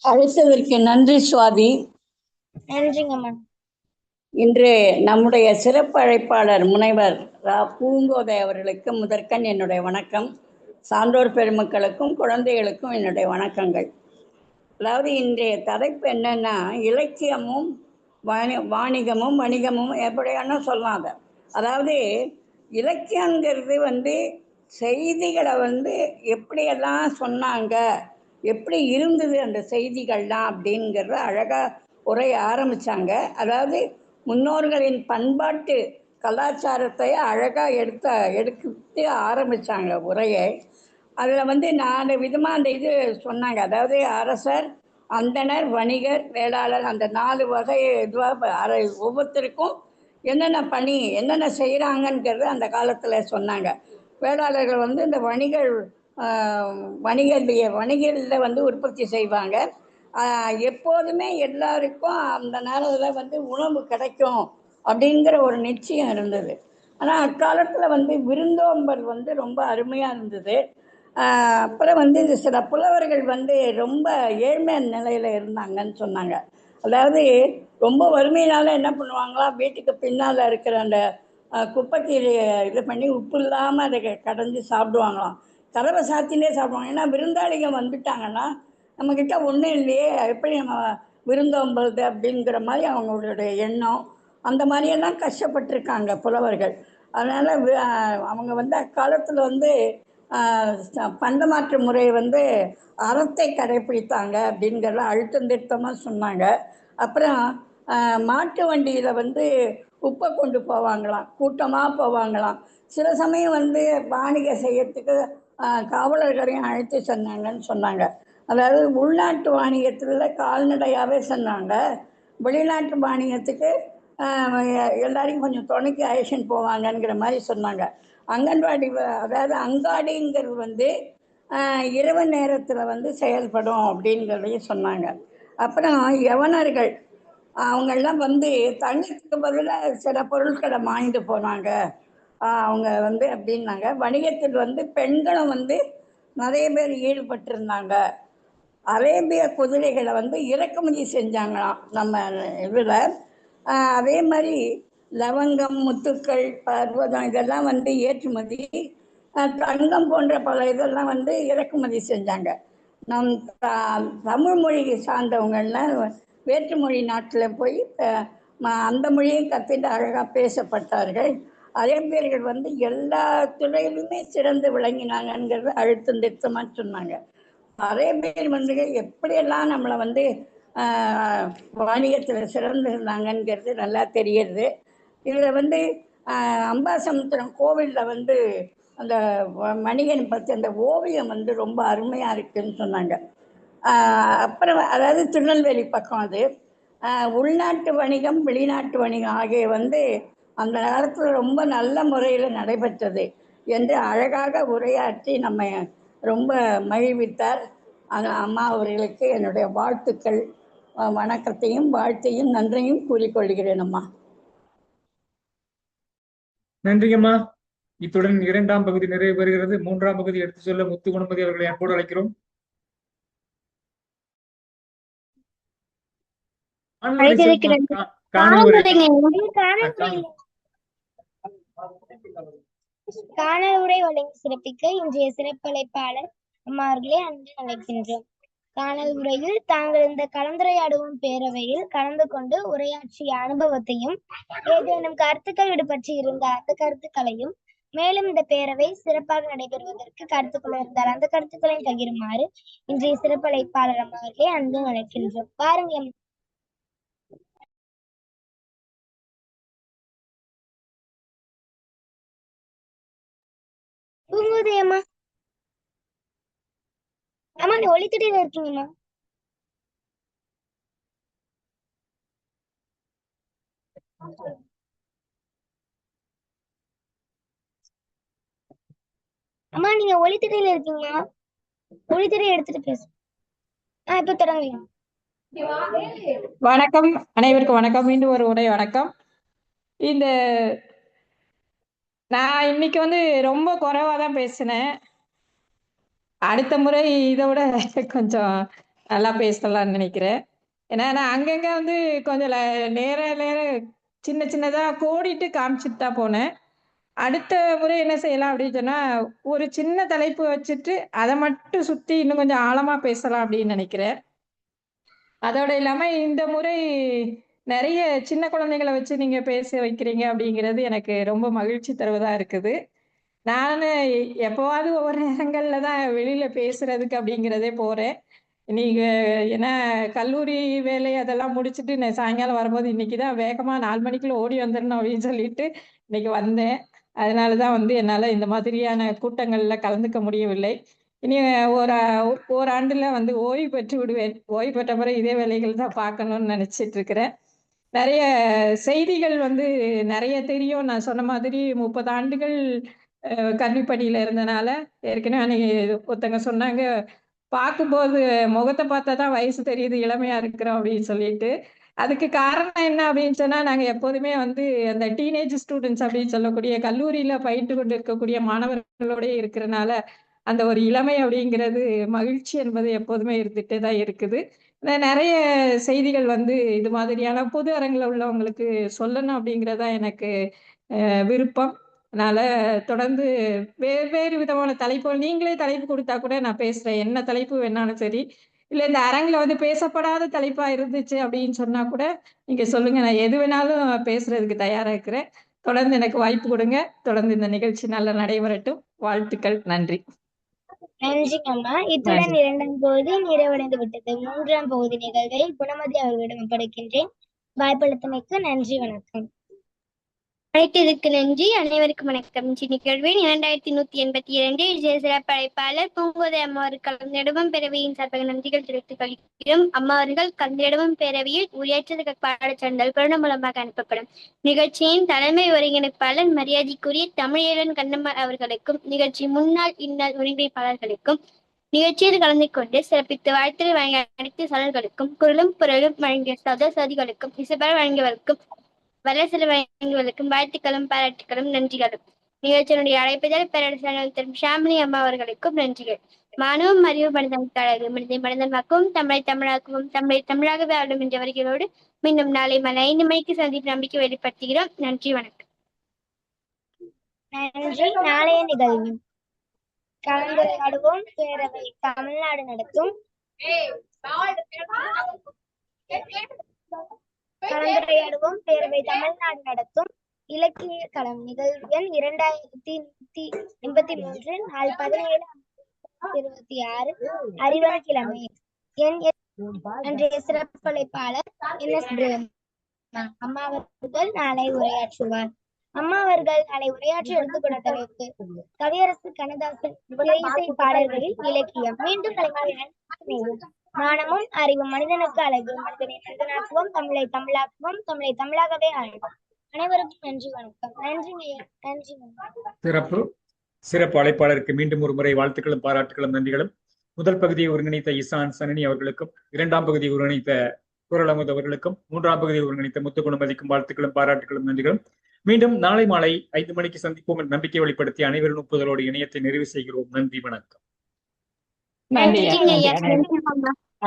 அழைத்ததற்கு நன்றி சுவாதி. நன்றிங்க அம்மா. இன்று நம்முடைய சிறப்பு அழைப்பாளர் முனைவர் பூங்கோதை அவர்களுக்கு முதற்கண் என்னுடைய வணக்கம். சான்றோர் பெருமக்களுக்கும் குழந்தைகளுக்கும் என்னுடைய வணக்கங்கள். அதாவது இன்றைய தலைப்பு என்னன்னா, இலக்கியமும் வாணிகமும் வணிகமும் எப்படியான சொல்லலாம். அதாவது இலக்கியங்கிறது செய்திகளை எப்படியெல்லாம் சொன்னாங்க, எப்படி இருந்தது அந்த செய்திகள்லாம் அப்படிங்கிறத அழகாக உரைய ஆரம்பித்தாங்க. அதாவது முன்னோர்களின் பண்பாட்டு கலாச்சாரத்தை அழகாக எடுத்து ஆரம்பித்தாங்க உரையை. அதில் 4 விதமாக அந்த இது சொன்னாங்க. அதாவது அரசர், அந்தணர், வணிகர், வேளாளர், அந்த 4 வகை இதுவாக ஒவ்வொருத்தருக்கும் என்னென்ன பணி என்னென்ன செய்கிறாங்கங்கிறது அந்த காலத்தில் சொன்னாங்க. வேளாளர்கள் இந்த வணிகரில் உற்பத்தி செய்வாங்க. எப்போதுமே எல்லாருக்கும் அந்த நேரத்தில் உணவு கிடைக்கும் அப்படிங்கிற ஒரு நிச்சயம் இருந்தது. ஆனால் அக்காலத்தில் விருந்தோம்பல் ரொம்ப அருமையாக இருந்தது. அப்புறம் சில புலவர்கள் ரொம்ப ஏழ்மை நிலையில் இருந்தாங்கன்னு சொன்னாங்க. அதாவது ரொம்ப வறுமையினால என்ன பண்ணுவாங்களா, வீட்டுக்கு பின்னால் இருக்கிற அந்த குப்பைக்கு இது பண்ணி உப்பு இல்லாமல் அதை கடைஞ்சி சாப்பிடுவாங்களாம். கதவை சாத்திலே சாப்பிடுவாங்க. ஏன்னா விருந்தாளிகள் வந்துட்டாங்கன்னா நம்மக்கிட்ட ஒன்றும் இல்லையே, எப்படி நம்ம விருந்தோம்பது அப்படிங்கிற மாதிரி அவங்களுடைய எண்ணம். அந்த மாதிரியெல்லாம் கஷ்டப்பட்டிருக்காங்க புலவர்கள். அதனால் அவங்க அக்காலத்தில் பண்டமாற்று முறையை அறத்தை கடைப்பிடித்தாங்க அப்படிங்கிறத அழுத்தம் திருத்தமாக சொன்னாங்க. அப்புறம் மாட்டு வண்டியில் உப்பை கொண்டு போவாங்களாம், கூட்டமாக போவாங்களாம். சில சமயம் வாணிகை செய்யறதுக்கு காவலர்களையும் அழைத்து சென்னாங்கன்னு சொன்னாங்க. அதாவது உள்நாட்டு வாணிகத்தில் கால்நடையாகவே சொன்னாங்க. வெளிநாட்டு வாணிகத்துக்கு எல்லாரையும் கொஞ்சம் துணைக்கு அழைச்சின்னு போவாங்கங்கிற மாதிரி சொன்னாங்க. அங்கன்வாடி, அதாவது அங்காடிங்கிறது இரவு நேரத்தில் செயல்படும் அப்படிங்கிறதையும் சொன்னாங்க. அப்புறம் யவனர்கள் அவங்கெல்லாம் தண்ணீருக்கு பதிலாக சில பொருட்களை வாங்கிட்டு போனாங்க அவங்க அப்படின்னாங்க. வணிகத்தில் பெண்களும் நிறைய பேர் ஈடுபட்டிருந்தாங்க. அரேபிய குதிரைகளை வந்து இறக்குமதி செஞ்சாங்களாம் நம்ம இதில். அதே மாதிரி லவங்கம், முத்துக்கள், பர்வதம் இதெல்லாம் வந்து ஏற்றுமதி, தங்கம் போன்ற பல இதெல்லாம் வந்து இறக்குமதி செஞ்சாங்க. நம் தமிழ் மொழி சார்ந்தவங்கள்லாம் வேற்றுமொழி நாட்டில் போய் அந்த மொழியை கற்றுட்டு அழகாக பேசப்பட்டார்கள். அரேபியர்கள் வந்து எல்லா துறையிலுமே சிறந்து விளங்கினாங்கங்கிறது அழுத்தம் திருத்தமாக சொன்னாங்க. அரேபியர் வந்து எப்படியெல்லாம் நம்மளை வந்து வாணிகத்தில் சிறந்து இருந்தாங்கங்கிறது நல்லா தெரியுது. இதில் வந்து அம்பாசமுத்திரம் கோவிலில் வந்து அந்த மணிகன் பற்றி அந்த ஓவியம் வந்து ரொம்ப அருமையாக இருக்குதுன்னு சொன்னாங்க. அப்புறம் அதாவது திருநெல்வேலி பக்கம் அது உள்நாட்டு வணிகம், வெளிநாட்டு வணிகம் ஆகிய வந்து அந்த நேரத்தில் ரொம்ப நல்ல முறையில் நடைபெற்றது என்று அழகாக உரையாற்றி நம்ம ரொம்ப மகிழ்வித்தார். அம்மா அவர்களுக்கு என்னுடைய வாழ்த்துக்கள், வணக்கத்தையும் வாழ்த்தையும் நன்றியும் கூறிக்கொள்கிறேன். அம்மா நன்றியம்மா. இத்துடன் 2ஆம் பகுதி நிறைவு பெறுகிறது. 3ஆம் பகுதி எடுத்து சொல்ல முத்து குணபதி அவர்களை அன்போடு அழைக்கிறோம். காணல் உரை வழங்கி சிறப்பிக்க இன்றைய சிறப்பழைப்பாளர் அம்மா அவர்களே அன்பு அழைக்கின்றோம். காணல் உரையில் தாங்கள் இந்த கலந்துரையாடுவோம் பேரவையில் கலந்து கொண்டு உரையாற்றிய அனுபவத்தையும் ஏதேனும் கருத்துக்கள் விடுபற்றி இருந்த அந்த கருத்துக்களையும், மேலும் இந்த பேரவை சிறப்பாக நடைபெறுவதற்கு கருத்துக்கள் இருந்தால் அந்த கருத்துக்களையும் பகிருமாறு இன்றைய சிறப்பழைப்பாளர் அம்மா அவர்களே அன்பு அழைக்கின்றோம். பாருங்க பூங்குதி அம்மா. அம்மா நீ ஒளித்தடியில இருக்கீங்கம்மா. அம்மா நீங்க ஒளித்தடியில இருக்கீங்களா? ஒளித்தடி எடுத்துட்டு பேசு. இப்ப தொடங்குங்க. வணக்கம், அனைவருக்கும் வணக்கம். மீண்டும் ஒரு உரை வணக்கம். இந்த நான் இன்னைக்கு வந்து ரொம்ப குறைவா தான் பேசினேன். அடுத்த முறை இதை விட கொஞ்சம் நல்லா பேசலாம்னு நினைக்கிறேன். ஏன்னா நான் அங்கங்க வந்து கொஞ்சம் நேர சின்ன சின்னதா கோடிட்டு காமிச்சிட்டு தான் போனேன். அடுத்த முறை என்ன செய்யலாம் அப்படின்னு சொன்னா, ஒரு சின்ன தலைப்பு வச்சுட்டு அதை மட்டும் சுத்தி இன்னும் கொஞ்சம் ஆழமா பேசலாம் அப்படின்னு நினைக்கிறேன். அதோட இல்லாம இந்த முறை நிறைய சின்ன குழந்தைகளை வச்சு நீங்க பேச வைக்கிறீங்க அப்படிங்கிறது எனக்கு ரொம்ப மகிழ்ச்சி தருவதா இருக்குது. நான் எப்போவாவது ஒவ்வொரு நேரங்கள்ல தான் வெளியில பேசுறதுக்கு அப்படிங்கிறதே போறேன். நீங்க ஏன்னா கல்லூரி வேலை அதெல்லாம் முடிச்சுட்டு நான் சாயங்காலம் வரும்போது இன்னைக்குதான் வேகமா 4 மணிக்குள்ள ஓடி வந்துடணும் அப்படின்னு சொல்லிட்டு இன்னைக்கு வந்தேன். அதனாலதான் வந்து என்னால இந்த மாதிரியான கூட்டங்கள்ல கலந்துக்க முடியவில்லை. இனி ஒரு ஆண்டுல வந்து ஓய்வு பெற்று விடுவேன். ஓய்வு பெற்ற பிறகு இதே வேலைகள் தான் பார்க்கணும்னு நினைச்சிட்டு இருக்கிறேன். நிறைய செய்திகள் வந்து நிறைய தெரியும். நான் சொன்ன மாதிரி 30 ஆண்டுகள் கல்வி பணியில இருந்தனால ஏற்கனவே அன்னைக்கு ஒருத்தங்க சொன்னாங்க, பார்க்கும்போது முகத்தை பார்த்தா தான் வயசு தெரியுது, இளமையா இருக்கிறோம் அப்படின்னு சொல்லிட்டு. அதுக்கு காரணம் என்ன அப்படின்னு சொன்னா, நாங்க எப்போதுமே வந்து அந்த டீனேஜ் ஸ்டூடெண்ட்ஸ் அப்படின்னு சொல்லக்கூடிய கல்லூரியில பயின்று கொண்டு இருக்கக்கூடிய மாணவர்களோட இருக்கிறனால அந்த ஒரு இளமை அப்படிங்கிறது, மகிழ்ச்சி என்பது எப்போதுமே இருந்துட்டே தான் இருக்குது. நிறைய செய்திகள் வந்து இது மாதிரியான பொது அரங்கில் உள்ளவங்களுக்கு சொல்லணும் அப்படிங்கிறதா எனக்கு விருப்பம். அதனால தொடர்ந்து வேறு விதமான தலைப்புகள் நீங்களே தலைப்பு கொடுத்தா கூட நான் பேசுறேன். என்ன தலைப்பு வேணாலும் சரி, இல்லை இந்த அரங்கில் வந்து பேசப்படாத தலைப்பா இருந்துச்சு அப்படின்னு சொன்னா கூட நீங்க சொல்லுங்க, நான் எது வேணாலும் பேசுறதுக்கு தயாரா இருக்கிறேன். தொடர்ந்து எனக்கு வாய்ப்பு கொடுங்க. தொடர்ந்து இந்த நிகழ்ச்சி நல்லா நடைபெறட்டும். வாழ்த்துக்கள். நன்றி. நன்றிங்கம்மா. இத்துடன் 2ஆம் பகுதி நிறைவடைந்து விட்டது. 3ஆம் பகுதி நிகழ்வை குணமதி அவர்களிடம் ஒப்படைக்கின்றேன். வாய்ப்பளித்தமைக்கு நன்றி, வணக்கம். அழைத்ததற்கு நன்றி. அனைவருக்கும் வணக்கம். நிகழ்வின் 2182 சிறப்பு அழைப்பாளர் பூங்கோதை அம்மா அவர்கள் கலந்திடமும் பேரவையின் சார்பாக நன்றிகள் தெரிவித்துக் கொள்கிறோம். அம்மா அவர்கள் கலந்திடமும் பேரவையில் உரையாற்ற பாடச்சான்றிதழ் கருணை மூலமாக அனுப்பப்படும். நிகழ்ச்சியின் தலைமை ஒருங்கிணைப்பாளர் மரியாதைக்குரிய தமிழேரன் கண்ணம்மா அவர்களுக்கும், நிகழ்ச்சி முன்னாள் இந்நாள் ஒருங்கிணைப்பாளர்களுக்கும், நிகழ்ச்சியில் கலந்து கொண்டு சிறப்பித்து வாழ்த்துறை வழங்கிய அனைத்து சாதல்களுக்கும், குரலும் பொருளும் வழங்கிய சகோதரிகளுக்கும், இசைப்பால் வழங்கியவர்களுக்கும், வல்லசில வழங்குவதற்கும் வாழ்த்துக்களும் பாராட்டுகளும் நன்றிகளும். நிகழ்ச்சியினுடைய அழைப்புதல் பேரரசர் தரும் ஷாமிலி அம்மா அவர்களுக்கும் நன்றிகள். மாணவம் அறிவு மனிதனுக்கு அழகு. மனிதை மனிதனாக்கவும் தமிழை தமிழாக்கவும் தமிழை தமிழாகவே ஆளும் என்ற வரிகளோடு மீண்டும் நாளை மாலை 5 மணிக்கு சந்திப்பு நம்பிக்கை வெளிப்படுத்துகிறோம். நன்றி, வணக்கம். நன்றி. நாளைய நிகழ்வு கலந்துரையாடுவோம் பேரவை தமிழ்நாடு நடத்தும் இலக்கிய களம் நிகழ்வு எண் 2183 நாள் 17/26 அறிவனக்கிழமை. அன்றைய சிறப்பழைப்பாளர் NS பிரேமா அம்மா அவர்கள் நாளை உரையாற்றுவார். அம்மா அவர்கள் நாளை உரையாற்றி எடுத்துக் கொடுத்த தலைப்பு கவியரசு கண்ணதாசன் இசை பாடல்களில் இலக்கியம். மீண்டும் மானமும் அறிவும் மனிதனுக்கு அழகு. மனிதனை மனிதனாக்குவோம் தமிழை தமிழாக்குவோம் தமிழை தமிழாகவே ஆழ்வோம். அனைவருக்கும் நன்றி, வணக்கம். நன்றி. சிறப்பு அழைப்பாளருக்கு மீண்டும் ஒரு முறை வாழ்த்துக்களும் பாராட்டுகளும் நன்றிகளும். முதல் பகுதியை ஒருங்கிணைத்த இசான் சனனி அவர்களுக்கும், 2ஆம் பகுதியை ஒருங்கிணைத்த குரல் அமுது அவர்களுக்கும், 3ஆம் பகுதியை ஒருங்கிணைத்த முத்துக்குணமதிக்கும் வாழ்த்துக்களும் பாராட்டுகளும் நன்றிகளும். மீண்டும் நாளை மாலை 5 மணிக்கு சந்திப்போம் என்ற நம்பிக்கை வெளிப்படுத்தி அனைவரும் ஒப்புதலோடு இணையத்தை நிறைவு செய்கிறோம். நன்றி, வணக்கம். நன்றி.